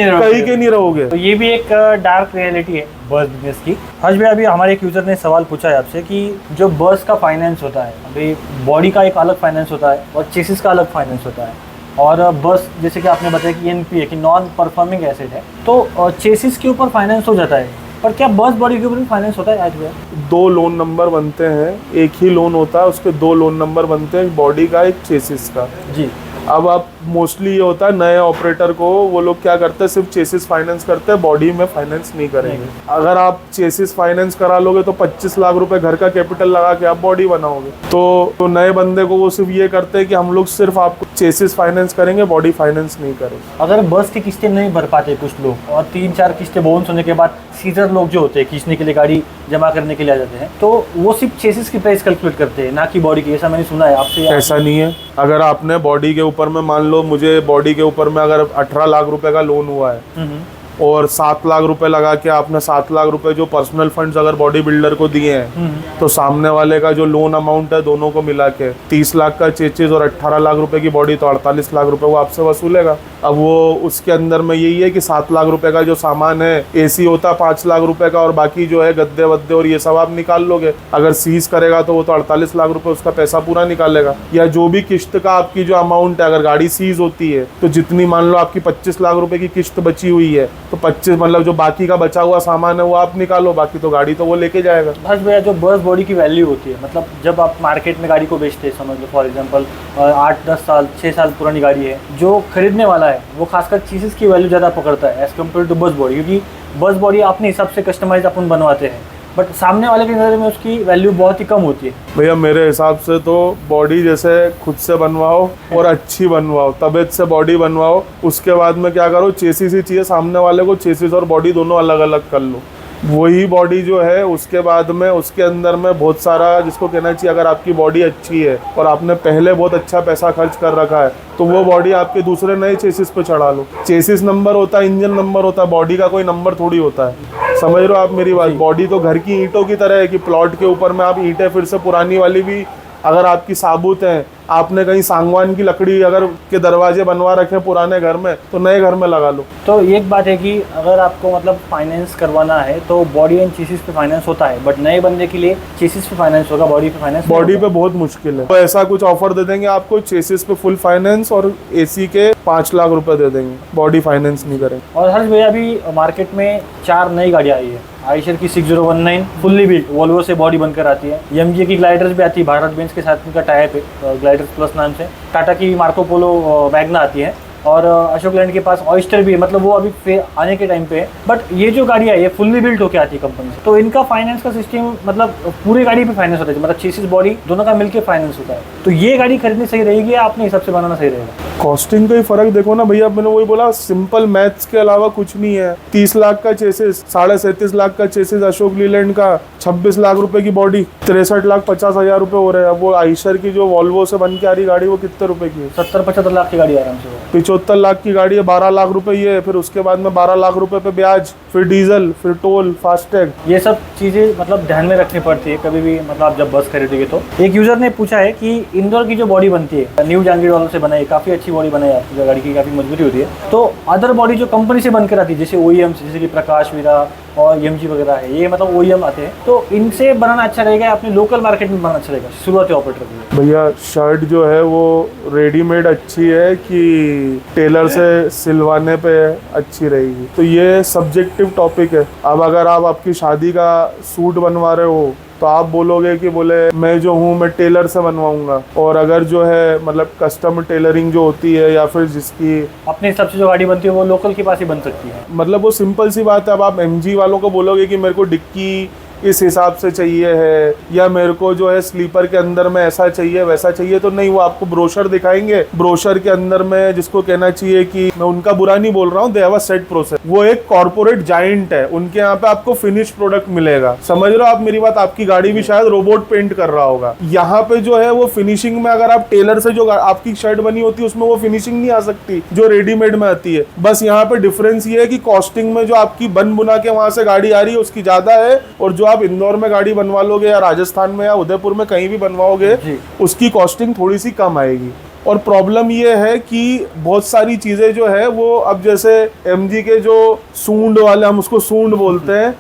नहीं रहोगे। तो ये भी एक डार्क रियलिटी है बस बिजनेस की। हर्ष भाई, अभी हमारे एक यूजर ने सवाल पूछा है आपसे कि जो बस का फाइनेंस होता है, अभी बॉडी का एक अलग फाइनेंस होता है और चेसिस का अलग फाइनेंस होता है। और बस जैसे कि आपने बताया कि एनपी है, कि नॉन परफॉर्मिंग एसेट है, तो चेसिस के ऊपर फाइनेंस हो जाता है, पर क्या बस बॉडी के ऊपर भी फाइनेंस होता है आज भैया? 2 लोन नंबर बनते हैं, एक ही लोन होता है, उसके 2 लोन नंबर बनते हैं, एक बॉडी का, एक चेसिस का जी। अब आप मोस्टली ये होता है नए ऑपरेटर को, वो लोग क्या करते हैं, सिर्फ चेसिस फाइनेंस करते हैं, बॉडी में फाइनेंस नहीं करेंगे। अगर आप चेसिस फाइनेंस करा लोगे तो 25 लाख रुपए घर का कैपिटल लगा के आप बॉडी बनाओगे। तो नए बंदे को वो सिर्फ ये करते हैं कि हम लोग सिर्फ आपको चेसिस फाइनेंस करेंगे, बॉडी फाइनेंस नहीं करेंगे। अगर बस की किस्तें नहीं भर पाते कुछ लोग, और 3-4 किस्तें बाउंस होने के बाद सीजर लोग जो होते हैं, खींचने के लिए गाड़ी जमा करने के लिए आ जाते हैं, तो वो सिर्फ चेसिस की प्राइस कैलकुलेट करते हैं, ना कि बॉडी की। ऐसा मैंने सुना है आपसे। ऐसा नहीं है। अगर आपने बॉडी के ऊपर में, मान लो मुझे बॉडी के ऊपर में अगर 18 लाख रुपए का लोन हुआ है और 7 लाख रुपए लगा के आपने 7 लाख रुपए जो पर्सनल फंड्स अगर बॉडी बिल्डर को दिए हैं, तो सामने वाले का जो लोन अमाउंट है दोनों को मिला के 30 लाख का चेचिस और 18 लाख रुपए की बॉडी, तो 48 लाख रुपए वो आपसे वसूलेगा। अब वो उसके अंदर में यही है कि 7 लाख रुपए का जो सामान है, एसी होता 5 लाख रुपए का, और बाकी जो है गद्दे वद्दे और ये सब आप निकाल लोगे। अगर सीज करेगा तो वो तो 48 लाख रुपए उसका पैसा पूरा निकालेगा। या जो भी किस्त का आपकी जो अमाउंट है, अगर गाड़ी सीज होती है तो जितनी, मान लो आपकी 25 लाख रुपए की किस्त बची हुई है, तो 25 मतलब जो बाकी का बचा हुआ सामान है वो आप निकालो, बाकी तो गाड़ी तो वो लेके जाएगा। बस भैया, जो बस बॉडी की वैल्यू होती है, मतलब जब आप मार्केट में गाड़ी को बेचते हैं, समझ लो फॉर एग्जांपल 8-10 साल 6 साल पुरानी गाड़ी है, जो खरीदने वाला है वो खासकर चीज़ की वैल्यू ज़्यादा पकड़ता है एज कम्पेयर टू बस बॉडी, क्योंकि बस बॉडी अपने हिसाब से कस्टमाइज अपन बनवाते हैं, बट सामने वाले की नज़र में उसकी वैल्यू बहुत ही कम होती है। भैया मेरे हिसाब से तो बॉडी जैसे खुद से बनवाओ और अच्छी बनवाओ, तबीयत से बॉडी बनवाओ, उसके बाद में क्या करो, चेसिस ही चाहिए सामने वाले को, चेसिस और बॉडी दोनों अलग अलग कर लो, वही बॉडी जो है उसके बाद में उसके अंदर में बहुत सारा, जिसको कहना चाहिए, अगर आपकी बॉडी अच्छी है और आपने पहले बहुत अच्छा पैसा खर्च कर रखा है, तो वो बॉडी आपके दूसरे नए चेसिस पे चढ़ा लो। चेसिस नंबर होता है, इंजन नंबर होता है, बॉडी का कोई नंबर थोड़ी होता है। समझ रहे हो आप मेरी बात? बॉडी तो घर की ईंटों की तरह है कि प्लॉट के ऊपर में आप ईंटें फिर से पुरानी वाली भी अगर आपकी साबुत है, आपने कहीं सागवान की लकड़ी अगर के दरवाजे बनवा रखे पुराने घर में, तो नए घर में लगा लो। तो एक बात है कि अगर आपको मतलब फाइनेंस करवाना है तो बॉडी एंड चेसिस पे फाइनेंस होता है, बट नए बंदे के लिए चेसिस पे फाइनेंस होगा, बॉडी पे फाइनेंस बॉडी पे बहुत मुश्किल है। तो ऐसा कुछ ऑफर दे देंगे आपको, चेसिस पे फुल फाइनेंस और एसी के 5 लाख रुपए दे देंगे, बॉडी फाइनेंस नहीं करेंगे। और हर्ष भैया अभी मार्केट में 4 नई गाड़ियाँ आई है। आइशर की 6019 फुल्ली बिल्ट वोल्वो से बॉडी बनकर आती है। एमजी की ग्लाइडर्स भी आती है, भारत बेंज के साथ उनका टाइप है ग्लाइडर्स प्लस नाम से। टाटा की मार्को पोलो मैग्ना आती है और अशोक लैंड के पास ऑयस्टर भी है, मतलब वो अभी आने के टाइम पे है। बट ये जो गाड़ी है ये फुल्ली बिल्ट होकर आती है कंपनी से, तो इनका फाइनेंस का सिस्टम मतलब पूरी गाड़ी पे फाइनेंस होता है, मतलब चेसिस बॉडी दोनों का मिलकर फाइनेंस होता है। तो ये गाड़ी खरीदनी सही रहेगी या अपने हिसाब से बनाना सही रहेगा? कॉस्टिंग का ही फर्क देखो ना भैया, मैंने वही बोला, सिंपल मैथ्स के अलावा कुछ नहीं है। 30 लाख का चेसिस, 37.5 लाख का चेसिस अशोक लीलैंड का, 26 लाख रुपए की बॉडी, 63,50,000 रुपए हो रहे हैं। अब वो आइशर की जो वॉल्वो से बन के आ रही गाड़ी वो कितने रुपए की है? 70-75 लाख की गाड़ी आराम से। 75 लाख की गाड़ी है, 12 लाख रुपए ये है, फिर उसके बाद में 12 लाख रुपए पे ब्याज, फिर डीजल, फिर टोल, फास्टैग। ये सब चीज़ें मतलब ध्यान में रखनी पड़ती है कभी भी, मतलब आप जब बस खरीदेंगे तो। एक यूजर ने पूछा है कि इंदौर की जो बॉडी बनती है न्यू जहांगीर वालों से बनाई है, काफ़ी अच्छी बॉडी बनाई है, आपकी गाड़ी की काफ़ी मजबूती होती है। तो अदर बॉडी जो कंपनी से बनकर आती है जैसे OEM जैसे कि प्रकाश वीरा और MG वगैरह है, ये मतलब OEM आते हैं, तो इनसे बनाना अच्छा रहेगा या अपने लोकल मार्केट में बनाना अच्छा रहेगा शुरुआती ऑपरेटर के लिए? भैया शर्ट जो है वो रेडीमेड अच्छी है कि टेलर से सिलवाने पे अच्छी रहेगी, तो ये सब्जेक्टिव टॉपिक है। अब अगर आप आपकी शादी का सूट बनवा रहे हो तो आप बोलोगे कि बोले मैं जो हूँ मैं टेलर से बनवाऊंगा, और अगर जो है मतलब कस्टम टेलरिंग जो होती है या फिर जिसकी अपने हिसाब से जो गाड़ी बनती है वो लोकल के पास ही बन सकती है। मतलब वो सिंपल सी बात है। अब आप MG वालों को बोलोगे कि मेरे को डिक्की इस हिसाब से चाहिए है, या मेरे को जो है स्लीपर के अंदर में ऐसा चाहिए वैसा चाहिए, तो नहीं, वो आपको ब्रोशर दिखाएंगे। ब्रोशर के अंदर में जिसको कहना चाहिए कि मैं उनका बुरा नहीं बोल रहा हूँ, they have a set process. वो एक कॉर्पोरेट जायंट है, उनके यहाँ पे आपको फिनिश प्रोडक्ट मिलेगा। समझ रहे हो आप मेरी बात? आपकी गाड़ी भी शायद रोबोट पेंट कर रहा होगा, यहाँ पे जो है वो फिनिशिंग में अगर आप टेलर से जो आपकी शर्ट बनी होती है उसमें वो फिनिशिंग नहीं आ सकती जो रेडीमेड में आती है। बस यहाँ पे डिफरेंस ये है कि कॉस्टिंग में जो आपकी बन बुना के वहां से गाड़ी आ रही है उसकी ज्यादा है, और जो आप इंदौर में गाड़ी बनवा लोगे या राजस्थान में या उदयपुर में कहीं भी बनवाओगे उसकी कॉस्टिंग थोड़ी सी कम आएगी। और प्रॉब्लम ये है कि बहुत सारी चीजें जो है वो अब जैसे MG के जो सूंड वाले, हम उसको सूंड बोलते हैं,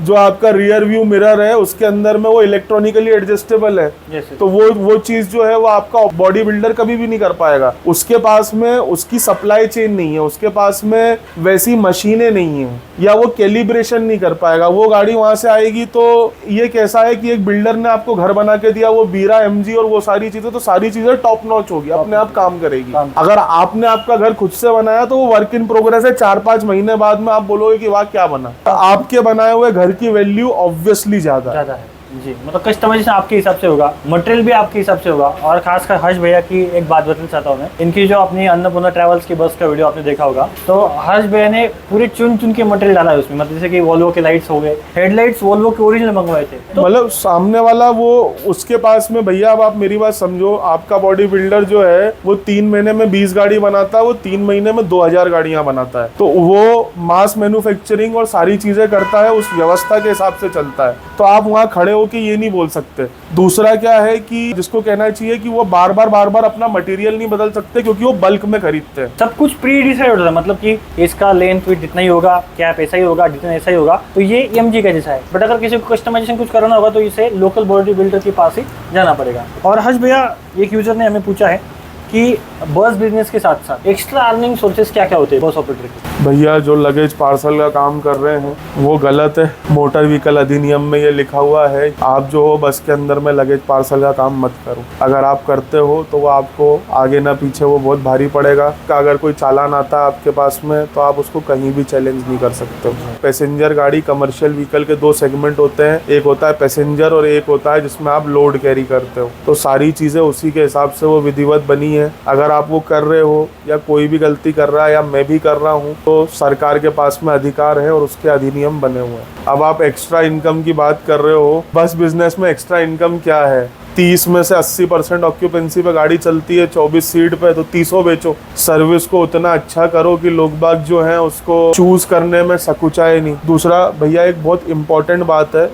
जो आपका रियर व्यू मिरर है उसके अंदर में वो इलेक्ट्रॉनिकली एडजस्टेबल है, तो वो चीज जो है वो आपका बॉडी बिल्डर कभी भी नहीं कर पाएगा। उसके पास में उसकी सप्लाई चेन नहीं है, उसके पास में वैसी मशीनें नहीं है, या वो कैलिब्रेशन नहीं कर पाएगा। वो गाड़ी वहां से आएगी तो ये कैसा है कि एक बिल्डर ने आपको घर बना के दिया, वो बीरा MG और वो सारी चीजें, तो सारी चीजें टॉप नॉच होगी, अपने आप काम करेगी। अगर आपने आपका घर खुद से बनाया तो वो वर्क इन प्रोग्रेस है, 4-5 महीने बाद में आप बोलोगे कि वाह क्या बना। आपके बनाए हुए घर की वैल्यू ऑब्वियसली ज्यादा है जी, मतलब कस्टमाइजेशन आपके हिसाब से होगा, मटेरियल भी आपके हिसाब से होगा। और खासकर हर्ष भैया की एक बात बताना चाहता हूँ मैं, इनकी जो अपनी अन्नपूर्णा ट्रैवल्स की बस का वीडियो आपने देखा होगा, तो हर्ष भैया ने पूरे चुन चुन के मटेरियल डाला है उसमें, मतलब जैसे कि वोल्वो के लाइट्स हो गए, हेडलाइट्स वोल्वो के ओरिजिनल मंगवाए थे, तो मतलब सामने वाला वो उसके पास में, भैया अब आप मेरी बात समझो, आपका बॉडी बिल्डर जो है वो 3 महीने में 20 गाड़ी बनाता है, वो 3 महीने में 2000 गाड़ियां बनाता है, तो वो मास मैन्युफैक्चरिंग और सारी चीजें करता है, उस व्यवस्था के हिसाब से चलता है। तो आप वहाँ खड़े होके ये नहीं बोल सकते। दूसरा क्या है कि जिसको कहना चाहिए कि वो बार बार अपना मटेरियल नहीं बदल सकते, क्योंकि वो बल्क में खरीदते हैं। सब कुछ प्री डिसाइड होता है, मतलब कि इसका लेंथ विड्थ इतना ही होगा, कैप ऐसा ही होगा, डिजाइन ऐसा ही होगा, तो ये MG का जैसा है। बट अगर किसी को कस्टमाइजेशन कुछ कराना होगा तो इसे लोकल बॉडी बिल्डर के पास ही जाना पड़ेगा। और हर्ष भैया, एक यूजर ने हमें पूछा है कि बस बिजनेस के साथ साथ एक्स्ट्रा अर्निंग सोर्सेज क्या क्या होते हैं बस ऑपरेटर के? भैया जो लगेज पार्सल का काम कर रहे हैं वो गलत है। मोटर व्हीकल अधिनियम में ये लिखा हुआ है, आप जो हो बस के अंदर में लगेज पार्सल का काम मत करो। अगर आप करते हो तो वो आपको आगे ना पीछे वो बहुत भारी पड़ेगा। अगर कोई चालान आता है आपके पास में तो आप उसको कहीं भी चैलेंज नहीं कर सकते हो। पैसेंजर गाड़ी, कमर्शियल व्हीकल के 2 सेगमेंट होते हैं, एक होता है पैसेंजर और एक होता है जिसमें आप लोड कैरी करते हो। तो सारी चीज़ें उसी के हिसाब से वो विधिवत बनी है। अगर आप वो कर रहे हो या कोई भी गलती कर रहा है या मैं भी कर रहा हूँ तो सरकार के पास में अधिकार है और उसके अधिनियम बने हुए हैं। अब आप एक्स्ट्रा इनकम की बात कर रहे हो, बस बिजनेस में एक्स्ट्रा इनकम क्या है? 30 में से 80% ऑक्यूपेंसी पे गाड़ी चलती है, 24 सीट पे, तो 30 बेचो। सर्विस को उतना अच्छा करो कि लोग बाग जो हैं उसको चूज करने में सकुचाए नहीं। दूसरा भैया एक बहुत इंपॉर्टेंट बात है,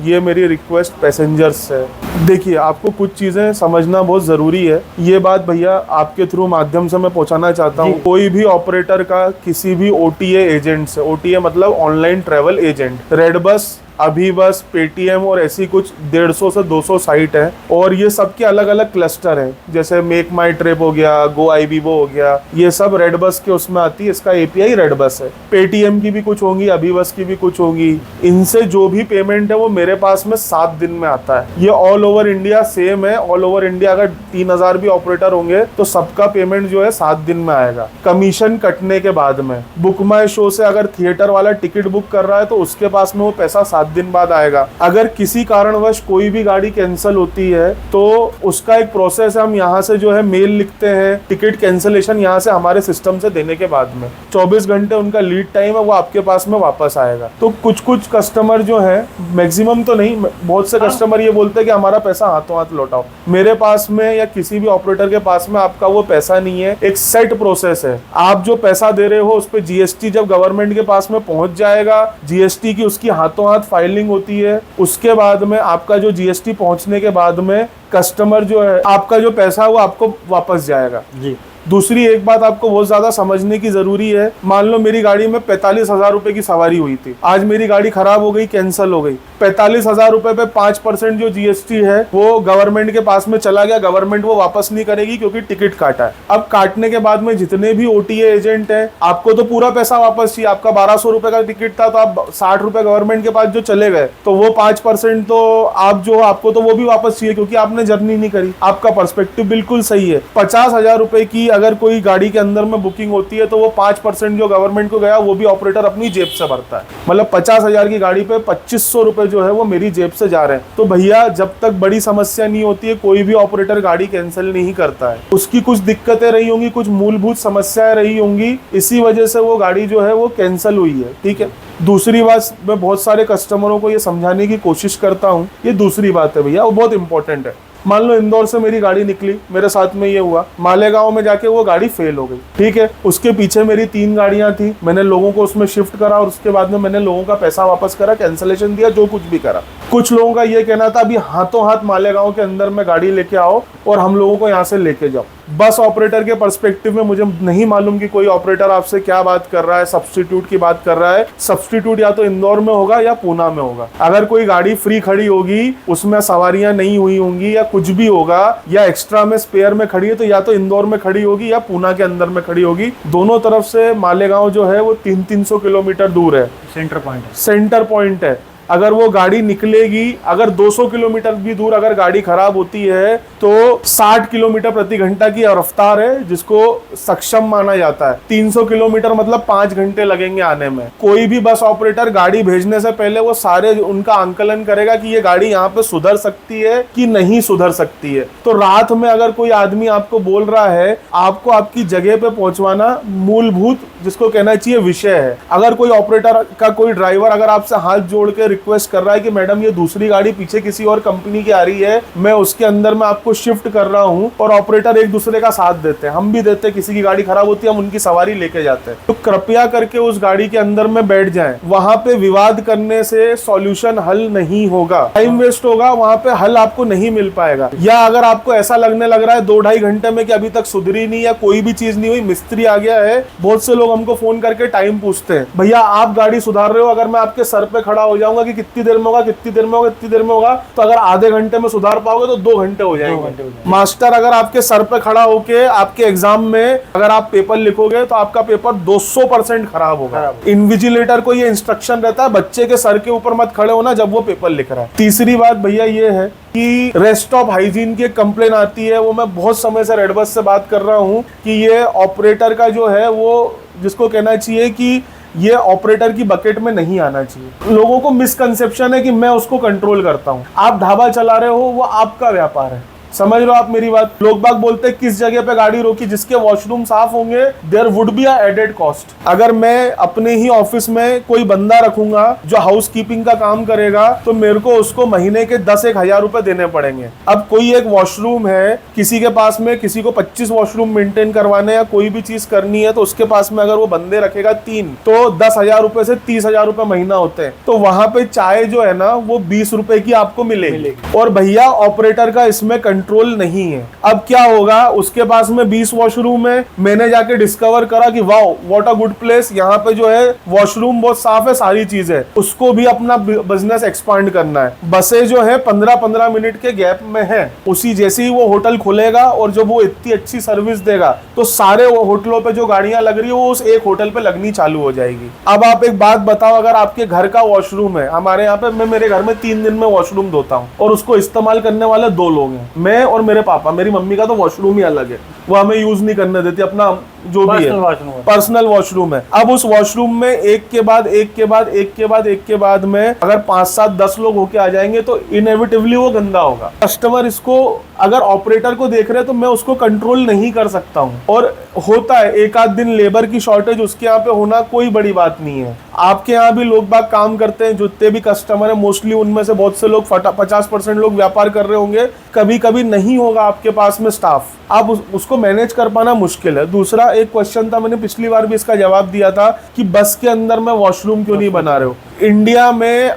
ये मेरी रिक्वेस्ट पैसेंजर्स से, देखिए आपको कुछ चीजें समझना बहुत जरूरी है। ये बात भैया आपके थ्रू माध्यम से मैं पहुंचाना चाहता हूँ। कोई भी ऑपरेटर का किसी भी OTA एजेंट से, OTA मतलब online travel agent, red bus, अभी बस, पेटीएम और ऐसी कुछ 150 से 200 साइट है और ये सबके अलग अलग क्लस्टर हैं। जैसे मेक माई ट्रिप हो गया, गो आईबीबो हो गया, ये सब रेड बस के उसमें आती है। इसका API रेड बस है। पेटीएम की भी कुछ होंगी, अभी बस की भी कुछ होंगी। इनसे जो भी पेमेंट है वो मेरे पास में 7 दिन में आता है। ये ऑल ओवर इंडिया सेम है। ऑल ओवर इंडिया अगर 3000 भी ऑपरेटर होंगे तो सबका पेमेंट जो है 7 दिन में आएगा, कमीशन कटने के बाद में। बुक माई शो से अगर थिएटर वाला टिकट बुक कर रहा है तो उसके पास में वो पैसा 7 दिन बाद आएगा। अगर किसी कारणवश कोई भी गाड़ी कैंसिल होती है तो उसका एक प्रोसेस है, हम यहाँ से जो है मेल लिखते हैं, टिकट कैंसिलेशन यहाँ से हमारे सिस्टम से देने के बाद में 24 घंटे उनका लीड टाइम है, वो आपके पास में वापस आएगा। तो कुछ कुछ कस्टमर जो है, मैक्सिमम तो नहीं, बहुत से कस्टमर ये बोलते हैं कि हमारा पैसा हाथों हाथ लौटाओ। मेरे पास में या किसी भी ऑपरेटर के पास में आपका वो पैसा नहीं है। एक सेट प्रोसेस है। आप जो पैसा दे रहे हो उस पर GST जब गवर्नमेंट के पास में पहुंच जाएगा, GST की उसकी हाथों हाथ फाइलिंग होती है। उसके बाद में आपका जो GST पहुंचने के बाद में कस्टमर जो है, आपका जो पैसा है वो आपको वापस जाएगा जी। दूसरी एक बात आपको बहुत ज्यादा समझने की जरूरी है। मान लो मेरी गाड़ी में 45,000 रुपए की सवारी हुई थी, आज मेरी गाड़ी खराब हो गई, कैंसिल हो गई। 45,000 रुपए पे 5% जो GST है वो गवर्नमेंट के पास में चला गया। गवर्नमेंट वो वापस नहीं करेगी क्योंकि टिकट काटा है। अब काटने के बाद में जितने भी OTA एजेंट है, आपको तो पूरा पैसा वापस चाहिए। आपका 1200 रुपए का टिकट था तो आप 60 रुपए गवर्नमेंट के पास जो चले गए, तो वो 5% तो आप जो आपको तो वो भी वापस चाहिए क्योंकि आपने जर्नी नहीं करी। आपका पर्सपेक्टिव बिल्कुल सही है। 50,000 रुपए की अगर कोई गाड़ी के अंदर में बुकिंग होती है तो वो 5% जो गवर्नमेंट को गया वो भी ऑपरेटर अपनी जेब से भरता है। मतलब 50,000 की गाड़ी पे 2500 रुपए जो है वो मेरी जेब से जा रहे हैं। तो भैया जब तक बड़ी समस्या नहीं होती है कोई भी ऑपरेटर गाड़ी कैंसिल नहीं करता है। उसकी कुछ दिक्कतें रही होंगी, कुछ मूलभूत समस्याएं रही होंगी, इसी वजह से वो गाड़ी जो है वो कैंसिल हुई है। ठीक है। दूसरी बात मैं बहुत सारे कस्टमरों को ये समझाने की कोशिश करता हूँ, ये दूसरी बात है भैया, वो बहुत इंपॉर्टेंट है। मान लो इंदौर से मेरी गाड़ी निकली, मेरे साथ में ये हुआ, मालेगांव में जाके वो गाड़ी फेल हो गई। ठीक है। उसके पीछे मेरी 3 गाड़ियां थी, मैंने लोगों को उसमें शिफ्ट करा और उसके बाद में मैंने लोगों का पैसा वापस करा, कैंसिलेशन दिया, जो कुछ भी करा। कुछ लोगों का ये कहना था अभी हाथों हाथ मालेगांव के अंदर में गाड़ी लेके आओ और हम लोगों को यहाँ से लेके जाओ। बस ऑपरेटर के पर्सपेक्टिव में मुझे नहीं मालूम कि कोई ऑपरेटर आपसे क्या बात कर रहा है, सब्स्टिट्यूट की बात कर रहा है। सब्स्टिट्यूट या तो इंदौर में होगा या पूना में होगा। अगर कोई गाड़ी फ्री खड़ी होगी, उसमें सवारियां नहीं हुई होंगी या कुछ भी होगा, या एक्स्ट्रा में स्पेयर में खड़ी है, तो या तो इंदौर में खड़ी होगी या पूना के अंदर में खड़ी होगी। दोनों तरफ से मालेगांव जो है वो 300-300 किलोमीटर दूर है। सेंटर पॉइंट है। अगर वो गाड़ी निकलेगी, अगर 200 किलोमीटर भी दूर अगर गाड़ी खराब होती है तो 60 किलोमीटर प्रति घंटा की रफ्तार है जिसको सक्षम माना जाता है। 300 किलोमीटर मतलब 5 घंटे लगेंगे आने में। कोई भी बस ऑपरेटर गाड़ी भेजने से पहले वो सारे उनका आंकलन करेगा कि ये गाड़ी यहाँ पे सुधर सकती है कि नहीं सुधर सकती है। तो रात में अगर कोई आदमी आपको बोल रहा है, आपको आपकी जगह पे पहुंचवाना मूलभूत जिसको कहना चाहिए विषय है। अगर कोई ऑपरेटर का कोई ड्राइवर अगर आपसे हाथ जोड़ के रिक्वेस्ट कर रहा है कि मैडम ये दूसरी गाड़ी पीछे किसी और कंपनी की आ रही है, मैं उसके अंदर में आपको शिफ्ट कर रहा हूं, और ऑपरेटर एक दूसरे का साथ देते हैं, हम भी देते हैं, किसी की गाड़ी खराब होती है हम उनकी सवारी लेके जाते हैं, तो कृपया करके उस गाड़ी के अंदर में बैठ जाएं। वहां पे विवाद करने से सॉल्यूशन हल नहीं होगा, टाइम वेस्ट होगा, वहां पे हल आपको नहीं मिल पाएगा। या अगर आपको ऐसा लगने लग रहा है 2-2.5 घंटे में कि अभी तक सुधरी नहीं या कोई भी चीज नहीं हुई, मिस्त्री आ गया है, बहुत से लोग हमको फोन करके टाइम पूछते हैं, भैया आप गाड़ी सुधार रहे हो, अगर मैं आपके सर पे खड़ा हो जाऊंगा कि कितनी देर में होगा, कितनी देर में होगा, कितनी देर में होगा, तो अगर आधे घंटे में सुधार पाओगे तो 2 घंटे हो जाएंगे। मास्टर अगर आपके सर पे खड़ा होके आपके एग्जाम में अगर आप पेपर लिखोगे तो आपका पेपर 200% खराब होगा। इन्विजिलेटर को ये इंस्ट्रक्शन रहता है बच्चे के सर के ऊपर मत खड़े होना जब वो पेपर लिख रहा है। तीसरी बात भैया ये है कि रेस्ट ऑफ हाइजीन की कंप्लेन आती है, वो मैं बहुत समय से रेड बस से बात कर रहा हूँ कि ये ऑपरेटर का जो है वो जिसको कहना चाहिए कि ये ऑपरेटर की बकेट में नहीं आना चाहिए। लोगों को मिसकंसेप्शन है कि मैं उसको कंट्रोल करता हूँ। आप ढाबा चला रहे हो, वो आपका व्यापार है, समझ लो आप मेरी बात। लोग बाग बोलते हैं किस जगह पे गाड़ी रोकी, जिसके वॉशरूम साफ होंगे there would be a added cost. अगर मैं अपने ही ऑफिस में कोई बंदा रखूंगा जो हाउस कीपिंग का काम करेगा तो मेरे को उसको महीने के 10-1 हजार रुपए देने पड़ेंगे। अब कोई एक वॉशरूम है किसी के पास में, किसी को 25 वॉशरूम मेंटेन करवाने या कोई भी चीज करनी है तो उसके पास में अगर वो बंदे रखेगा 3 तो 10,000 रुपए से 30,000 रुपए महीना होते हैं। तो वहां पे चाय जो है ना वो 20 रुपए की आपको मिलेगी। और भैया ऑपरेटर का इसमें कंट्रोल नहीं है। अब क्या होगा, उसके पास में 20 वॉशरूम है, मैंने जाके डिस्कवर करा कि wow what a good place, यहाँ पे जो है वॉशरूम बहुत साफ है, सारी चीज है, उसको भी अपना बिजनेस एक्सपांड करना है। बसें जो है 15-15 मिनट के गैप में है, उसी जैसे ही वो होटल खुलेगा और जब वो इतनी अच्छी सर्विस देगा तो सारे होटलों पे जो गाड़ियां लग रही है वो उस एक होटल पे लगनी चालू हो जाएगी। अब आप एक बात बताओ, अगर आपके घर का वॉशरूम है, हमारे यहाँ पे मैं मेरे घर में 3 दिन में वॉशरूम धोता हूँ और उसको इस्तेमाल करने वाले 2 लोग हैं, मैं और मेरे पापा। मेरी मम्मी का तो वॉशरूम ही अलग है, वो हमें यूज नहीं करने देती, अपना जो भी है पर्सनल वॉशरूम है। अब उस वॉशरूम में एक के बाद एक के बाद में अगर 5-7-10 लोग होके आ जाएंगे तो इनएविटेबली वो गंदा होगा। कस्टमर इसको अगर ऑपरेटर को देख रहे तो मैं उसको कंट्रोल नहीं कर सकता हूँ। और होता है एक आध दिन लेबर की शॉर्टेज उसके यहाँ पे होना कोई बड़ी बात नहीं है। आपके यहाँ भी लोग बाग काम करते हैं, जितने भी कस्टमर है मोस्टली उनमें से बहुत से लोग 50% लोग व्यापार कर रहे होंगे, कभी कभी नहीं होगा आपके पास में स्टाफ, आप उसको मैनेज कर पाना मुश्किल है। दूसरा एक क्वेश्चन था, मैंने पिछली बार भी इसका जवाब दिया था कि बस के अंदर में वॉशरूम क्यों नहीं बना रहे हो। इंडिया में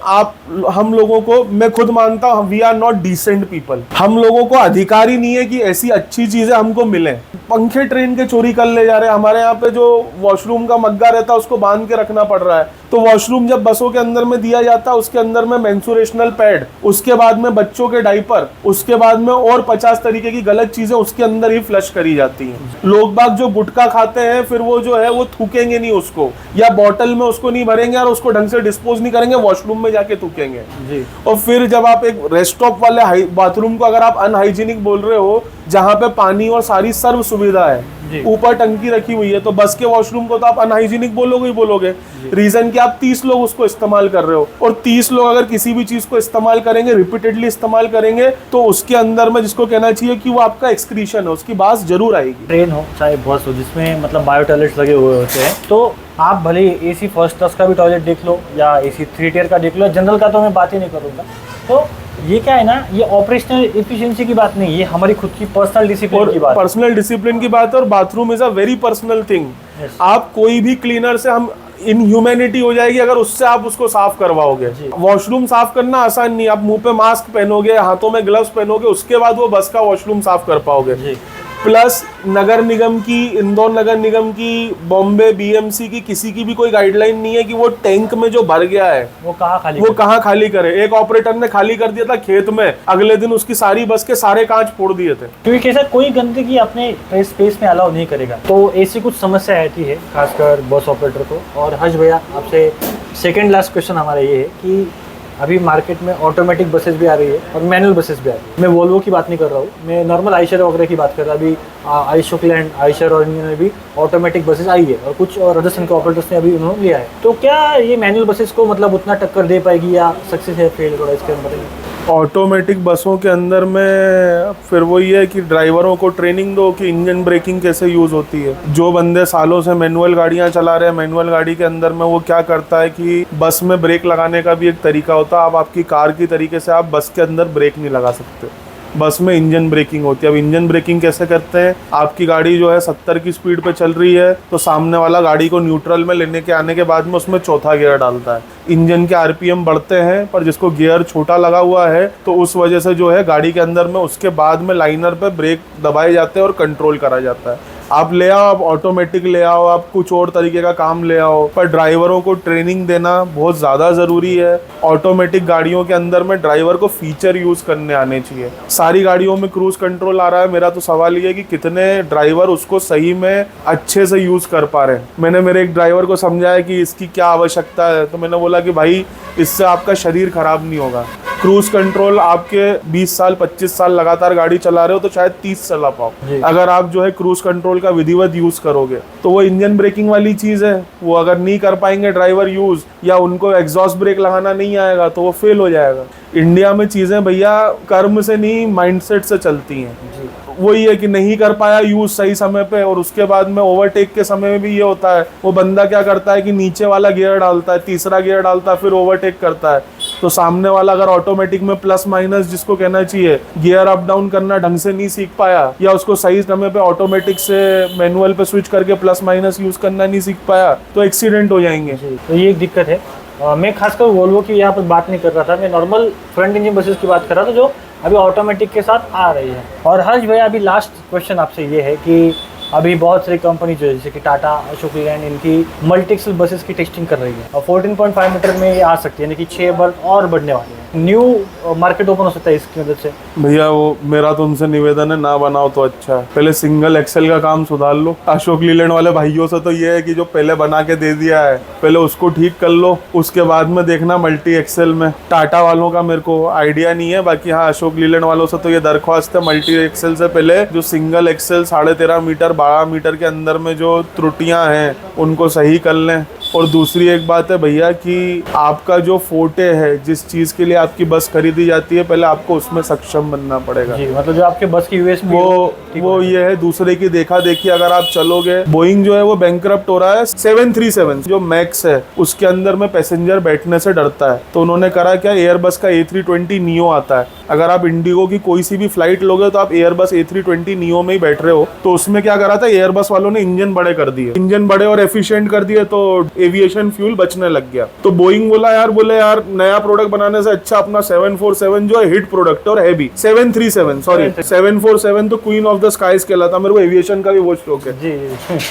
हम लोगों को, मैं खुद मानता हूँ we are not decent people, हम लोगों को अधिकार ही नहीं है कि ऐसी अच्छी चीजें हमको मिले। पंखे ट्रेन के चोरी कर ले जा रहे हैं, हमारे यहाँ पे जो वॉशरूम का मग्गा रहता है उसको बांध के रखना पड़ रहा है। तो वॉशरूम जब बसों के अंदर में दिया जाता है उसके अंदर में मेंस्ट्रुएशनल पैड, उसके बाद में बच्चों के डायपर, उसके बाद में और 50 तरीके की गलत चीजें उसके अंदर ही फ्लश करी जाती हैं। लोग बाग जो गुटखा खाते हैं फिर वो जो है वो थूकेंगे नहीं उसको, या बॉटल में उसको नहीं भरेंगे और उसको ढंग से डिस्पोज नहीं करेंगे, वॉशरूम में जाके थूकेंगे जी। और फिर जब आप एक रेस्टॉप वाले बाथरूम को अगर आप अनहाइजीनिक बोल रहे हो, जहाँ पे पानी और सारी सर्व सुविधा है, ऊपर टंकी रखी हुई है, तो बस के वॉशरूम को तो आप अनहाइजीनिक बोलोगे ही बोलोगे। रीजन कि आप 30 लोग उसको इस्तेमाल कर रहे हो, और 30 लोग अगर किसी भी चीज को इस्तेमाल करेंगे, रिपीटेडली इस्तेमाल करेंगे, तो उसके अंदर में जिसको कहना चाहिए कि वो आपका एक्सक्रीशन है, उसकी बात जरूर आएगी। ट्रेन हो चाहे बस हो जिसमें मतलब बायो टॉयलेट्स लगे हुए होते हैं, तो आप भले एसी फर्स्ट क्लास का भी टॉयलेट देख लो या एसी 3 टियर का देख लो, जनरल का तो मैं बात ही नहीं करूँगा। तो ये क्या है ना, ये ऑपरेशनल एफिशिएंसी की बात नहीं, ये हमारी खुद की पर्सनल डिसिप्लिन की बात, पर्सनल डिसिप्लिन की बात है। और bathroom is a very personal thing. आप कोई भी क्लीनर से हम इनह्यूमैनिटी हो जाएगी अगर उससे आप उसको साफ करवाओगे। वॉशरूम साफ करना आसान नहीं, आप मुंह पे मास्क पहनोगे, हाथों में ग्लव्स पहनोगे, उसके बाद वो बस का वॉशरूम साफ कर पाओगे। प्लस नगर निगम की, इंदौर नगर निगम की, बॉम्बे बीएमसी की, किसी की भी कोई गाइडलाइन नहीं है कि वो टैंक में जो भर गया है वो कहाँ खाली करे। एक ऑपरेटर ने खाली कर दिया था खेत में, अगले दिन उसकी सारी बस के सारे कांच फोड़ दिए थे, क्योंकि कैसा कोई गंदगी अपने स्पेस में अलाउ नहीं करेगा। तो ऐसी कुछ समस्या आती है खासकर बस ऑपरेटर को। और हर्ष भैया आपसे सेकेंड लास्ट क्वेश्चन हमारा ये है कि अभी मार्केट में ऑटोमेटिक बसेस भी आ रही है और मैनुअल बसेस भी आ रही है। मैं वोल्वो की बात नहीं कर रहा हूँ, मैं नॉर्मल आइशर वगैरह की बात कर रहा हूँ। अभी अशोक लैंड, आइशर और इंडियन में भी ऑटोमेटिक बसेस आई है और कुछ राजस्थान के ऑपरेटर्स ने अभी उन्होंने लिया है। तो क्या ये मैनुअल बसेस को मतलब उतना टक्कर दे पाएगी या सक्सेस है फेल, थोड़ा इसके अंदर बताइए। ऑटोमेटिक बसों के अंदर में फिर वही है कि ड्राइवरों को ट्रेनिंग दो कि इंजन ब्रेकिंग कैसे यूज़ होती है। जो बंदे सालों से मैनुअल गाड़ियां चला रहे हैं, मैनुअल गाड़ी के अंदर में वो क्या करता है कि बस में ब्रेक लगाने का भी एक तरीका होता है। अब आपकी कार की तरीके से आप बस के अंदर ब्रेक नहीं लगा सकते, बस में इंजन ब्रेकिंग होती है। अब इंजन ब्रेकिंग कैसे करते हैं, आपकी गाड़ी जो है 70 की स्पीड पे चल रही है तो सामने वाला गाड़ी को न्यूट्रल में लेने के आने के बाद में उसमें चौथा गियर डालता है। इंजन के आरपीएम बढ़ते हैं पर जिसको गियर छोटा लगा हुआ है तो उस वजह से जो है गाड़ी के अंदर में उसके बाद में लाइनर पे ब्रेक दबाए जाते हैं और कंट्रोल करा जाता है। आप ले आओ, आप ऑटोमेटिक ले आओ, आप कुछ और तरीके का काम ले आओ, पर ड्राइवरों को ट्रेनिंग देना बहुत ज़्यादा ज़रूरी है। ऑटोमेटिक गाड़ियों के अंदर में ड्राइवर को फीचर यूज़ करने आने चाहिए। सारी गाड़ियों में क्रूज कंट्रोल आ रहा है, मेरा तो सवाल ये है कि कितने ड्राइवर उसको सही में अच्छे से यूज़ कर पा रहे हैं। मैंने मेरे एक ड्राइवर को समझाया कि इसकी क्या आवश्यकता है, तो मैंने बोला कि भाई इससे आपका शरीर खराब नहीं होगा, क्रूज कंट्रोल आपके 20 साल 25 साल लगातार गाड़ी चला रहे हो तो शायद 30 चला पाओ। अगर आप जो है क्रूज कंट्रोल का विधिवत यूज करोगे तो वो इंजन ब्रेकिंग वाली चीज है, वो अगर नहीं कर पाएंगे ड्राइवर यूज या उनको एग्जॉस्ट ब्रेक लगाना नहीं आएगा तो वो फेल हो जाएगा। इंडिया में चीजें भैया कर्म से नहीं माइंडसेट से चलती हैं। वही है कि नहीं कर पाया यूज सही समय पे और उसके बाद में ओवरटेक के समय में भी ये होता है, वो बंदा क्या करता है कि नीचे वाला गियर डालता है, तीसरा गियर डालता है, फिर ओवरटेक करता है, तो सामने वाला अगर ऑटोमेटिक में प्लस माइनस जिसको कहना चाहिए गियर अप डाउन करना ढंग से नहीं सीख पाया या उसको सही समय पे ऑटोमेटिक से मैनुअल पे स्विच करके प्लस माइनस यूज करना नहीं सीख पाया तो एक्सीडेंट हो जाएंगे। तो ये एक दिक्कत है। मैं खासकर वोल्वो की यहाँ पर बात नहीं कर रहा था, मैं नॉर्मल फ्रंट इंजन बसेस की बात कर रहा था जो अभी ऑटोमेटिक के साथ आ रही है। और हर्ष भैया अभी लास्ट क्वेश्चन आपसे ये है कि अभी बहुत सारी कंपनी जो है जैसे कि टाटा, अशोक लीलैंड, इनकी मल्टी एक्सल बसेस की टेस्टिंग कर रही है और 14.5 मीटर में ये आ सकती है, यानी कि 6 बर्थ और बढ़ने वाले हैं। न्यू मार्केट ओपन हो सकता है इसकी मदद से। भैया वो मेरा तो उनसे निवेदन है, ना बनाओ तो अच्छा है, पहले सिंगल एक्सेल का काम सुधार लो। अशोक लीलैंड वाले भाइयों से तो ये है कि जो पहले बना के दे दिया है पहले उसको ठीक कर लो, उसके बाद में देखना मल्टी एक्सेल में। टाटा वालों का मेरे को आइडिया नहीं है, बाकी हाँ अशोक लीलैंड वालों से तो ये दरख्वास्त है मल्टी एक्सेल से पहले जो सिंगल एक्सेल 13.5 मीटर 12 मीटर के अंदर में जो त्रुटियां हैं उनको सही कर लें। और दूसरी एक बात है भैया कि आपका जो फोटे है, जिस चीज़ के लिए आपकी बस खरीदी जाती है, पहले आपको उसमें सक्षम बनना पड़ेगा। जी, मतलब जो आपके बस की यूएसपी वो ये है, दूसरे की देखा देखी अगर आप चलोगे। बोइंग जो है वो बैंकरप्ट हो रहा है। 737 जो मैक्स है उसके अंदर में पैसेंजर बैठने से डरता है, तो उन्होंने करा क्या, एयरबस का A320 नियो आता है। अगर आप इंडिगो की कोई सी भी फ्लाइट लोगे तो आप एयरबस A320 नियो में ही बैठ रहे हो, तो उसमें क्या करा था, एयरबस वालों ने इंजन बड़े कर दिए, इंजन बड़े और एफिशिएंट कर दिए, तो एविएशन फ्यूल बचने लग गया। तो बोइंग बोला यार नया प्रोडक्ट बनाने से अच्छा अपना 747 जो है हिट प्रोडक्ट और हैवी 747 तो क्वीन ऑफ द स्काईज कहलाता, मेरे को एविएशन का भी वो शौक है।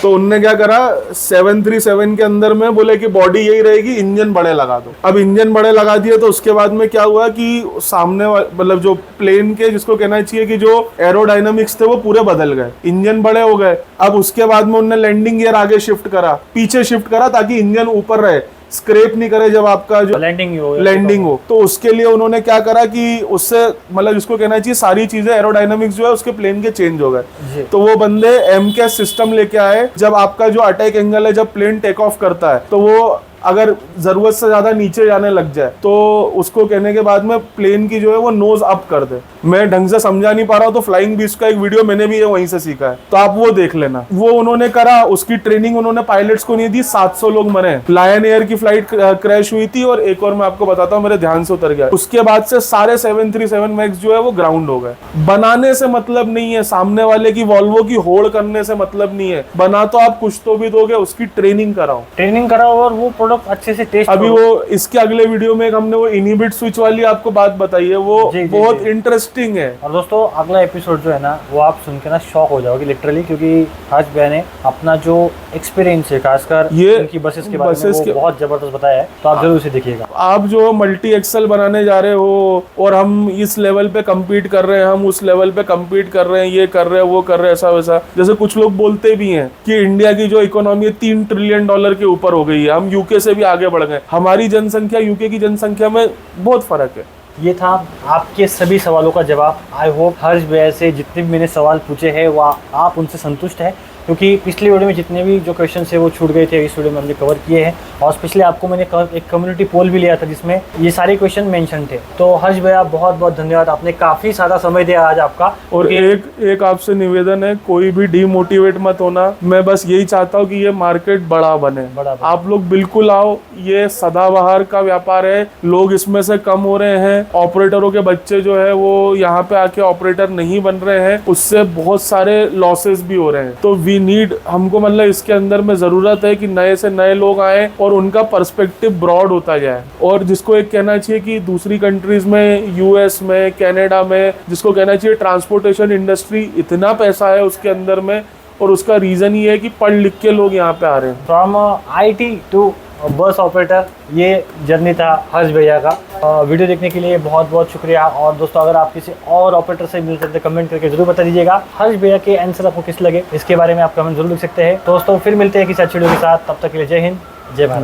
तो उनने क्या करा, 737 के अंदर में बोले कि बॉडी यही रहेगी, इंजन बड़े लगा दो। अब इंजन बड़े लगा दिए तो उसके बाद में क्या हुआ कि सामने मतलब जो प्लेन के जिसको कहना चाहिए कि जो एरोडायनामिक्स थे वो पूरे बदल गए, इंजन बड़े हो गए। अब उसके बाद में उन्होंने लैंडिंग गियर आगे शिफ्ट करा, पीछे शिफ्ट करा ताकि इंजन ऊपर रहे, स्क्रैप नहीं करे जब आपका जो लैंडिंग हो। तो उसके लिए उन्होंने क्या करा कि उससे मतलब जिसको कहना चाहिए सारी चीजें एरोडायनामिक्स जो है उसके प्लेन के चेंज हो गए। तो वो बंदे MCAS सिस्टम लेके आए, जब आपका जो अटैक एंगल है जब प्लेन टेक ऑफ करता है तो वो अगर जरूरत से ज्यादा नीचे जाने लग जाए तो उसको कहने के बाद में प्लेन की जो है वो नोज अप कर दे। मैं ढंग से समझा नहीं पा रहा हूँ तो फ्लाइंग बीस्ट का एक वीडियो मैंने भी वहीं से सीखा है, तो आप वो देख लेना। वो उन्होंने करा, उसकी ट्रेनिंग उन्होंने पायलट्स को नहीं दी, 700 लोग मरे। लायन एयर की फ्लाइट क्रैश हुई थी और एक और मैं आपको बताता हूँ मेरे ध्यान से उतर गया। उसके बाद से सारे 737 मैक्स जो है वो ग्राउंड हो गए। बनाने से मतलब नहीं है, सामने वाले की वॉल्वो की होड़ करने से मतलब नहीं है, बना तो आप कुछ तो भी दोगे, उसकी ट्रेनिंग कराओ और वो अच्छे से टेस्ट। अभी वो इसके अगले वीडियो में हमने वो इनहिबिट स्विच वाली आपको बात बताई है, वो बहुत इंटरेस्टिंग है। और दोस्तों अगला एपिसोड जो है ना वो आप सुन के ना शॉक हो जाओगे लिटरली, क्योंकि हर्ष भैया ने अपना जो एक्सपीरियंस है खासकर ये उनकी बसेस के बारे में वो बहुत जबरदस्त बताया है, तो आप जरूर उसे देखिएगा। आप जो मल्टी एक्सल बनाने जा रहे हो और हम इस लेवल पे कम्पीट कर रहे हैं, हम उस लेवल पे कम्पीट कर रहे हैं, ये कर रहे हैं वो कर रहे हैं, ऐसा वैसा, जैसे कुछ लोग बोलते भी हैं कि इंडिया की जो इकोनॉमी है $3 ट्रिलियन के ऊपर हो गई है, हम यूके से भी आगे बढ़ गए। हमारी जनसंख्या यूके की जनसंख्या में बहुत फर्क है। ये था आपके सभी सवालों का जवाब। आई होप हर्ष भैया से जितने भी मैंने सवाल पूछे हैं वह आप उनसे संतुष्ट हैं, क्योंकि पिछली वीडियो में जितने भी जो क्वेश्चन है वो छूट गए थे, इस वीडियो में हमने कवर किए हैं। और स्पेशली आपको मैंने एक कम्युनिटी पोल भी लिया था जिसमें ये सारे क्वेश्चन मेंशन थे। तो हर्ष भैया बहुत बहुत धन्यवाद, आपने काफ़ी सारा समय दिया आज आपका। और एक आपसे निवेदन है, कोई भी डिमोटिवेट मत होना। मैं बस यही चाहता हूँ कि ये मार्केट बड़ा बने। आप लोग बिल्कुल आओ, ये सदाबहार का व्यापार है, लोग इसमें से कम हो रहे हैं। ऑपरेटरों के बच्चे जो है वो यहाँ पे आके ऑपरेटर नहीं बन रहे हैं, उससे बहुत सारे लॉसेस भी हो रहे हैं। तो हमको मतलब इसके अंदर में जरूरत है कि नए से नए लोग आए और उनका पर्सपेक्टिव ब्रॉड होता जाए। और जिसको एक कहना चाहिए कि दूसरी कंट्रीज में, यूएस में, कनाडा में, जिसको कहना चाहिए ट्रांसपोर्टेशन इंडस्ट्री इतना पैसा है उसके अंदर में, और उसका रीजन ये है कि पढ़ लिख के लोग यहाँ पे आ रहे हैं। From IT to bus operator, ये जर्नी था हर्ष भैया का। वीडियो देखने के लिए बहुत बहुत शुक्रिया। और दोस्तों अगर आप किसी और ऑपरेटर से मिल सकते कमेंट करके जरूर बता दीजिएगा हर्ष भैया के आंसर आपको किस लगे, इसके बारे में आप कमेंट जरूर लिख सकते हैं। दोस्तों फिर मिलते हैं किसी अच्छी वीडियो के साथ, तब तक के लिए जय हिंद, जय भारत।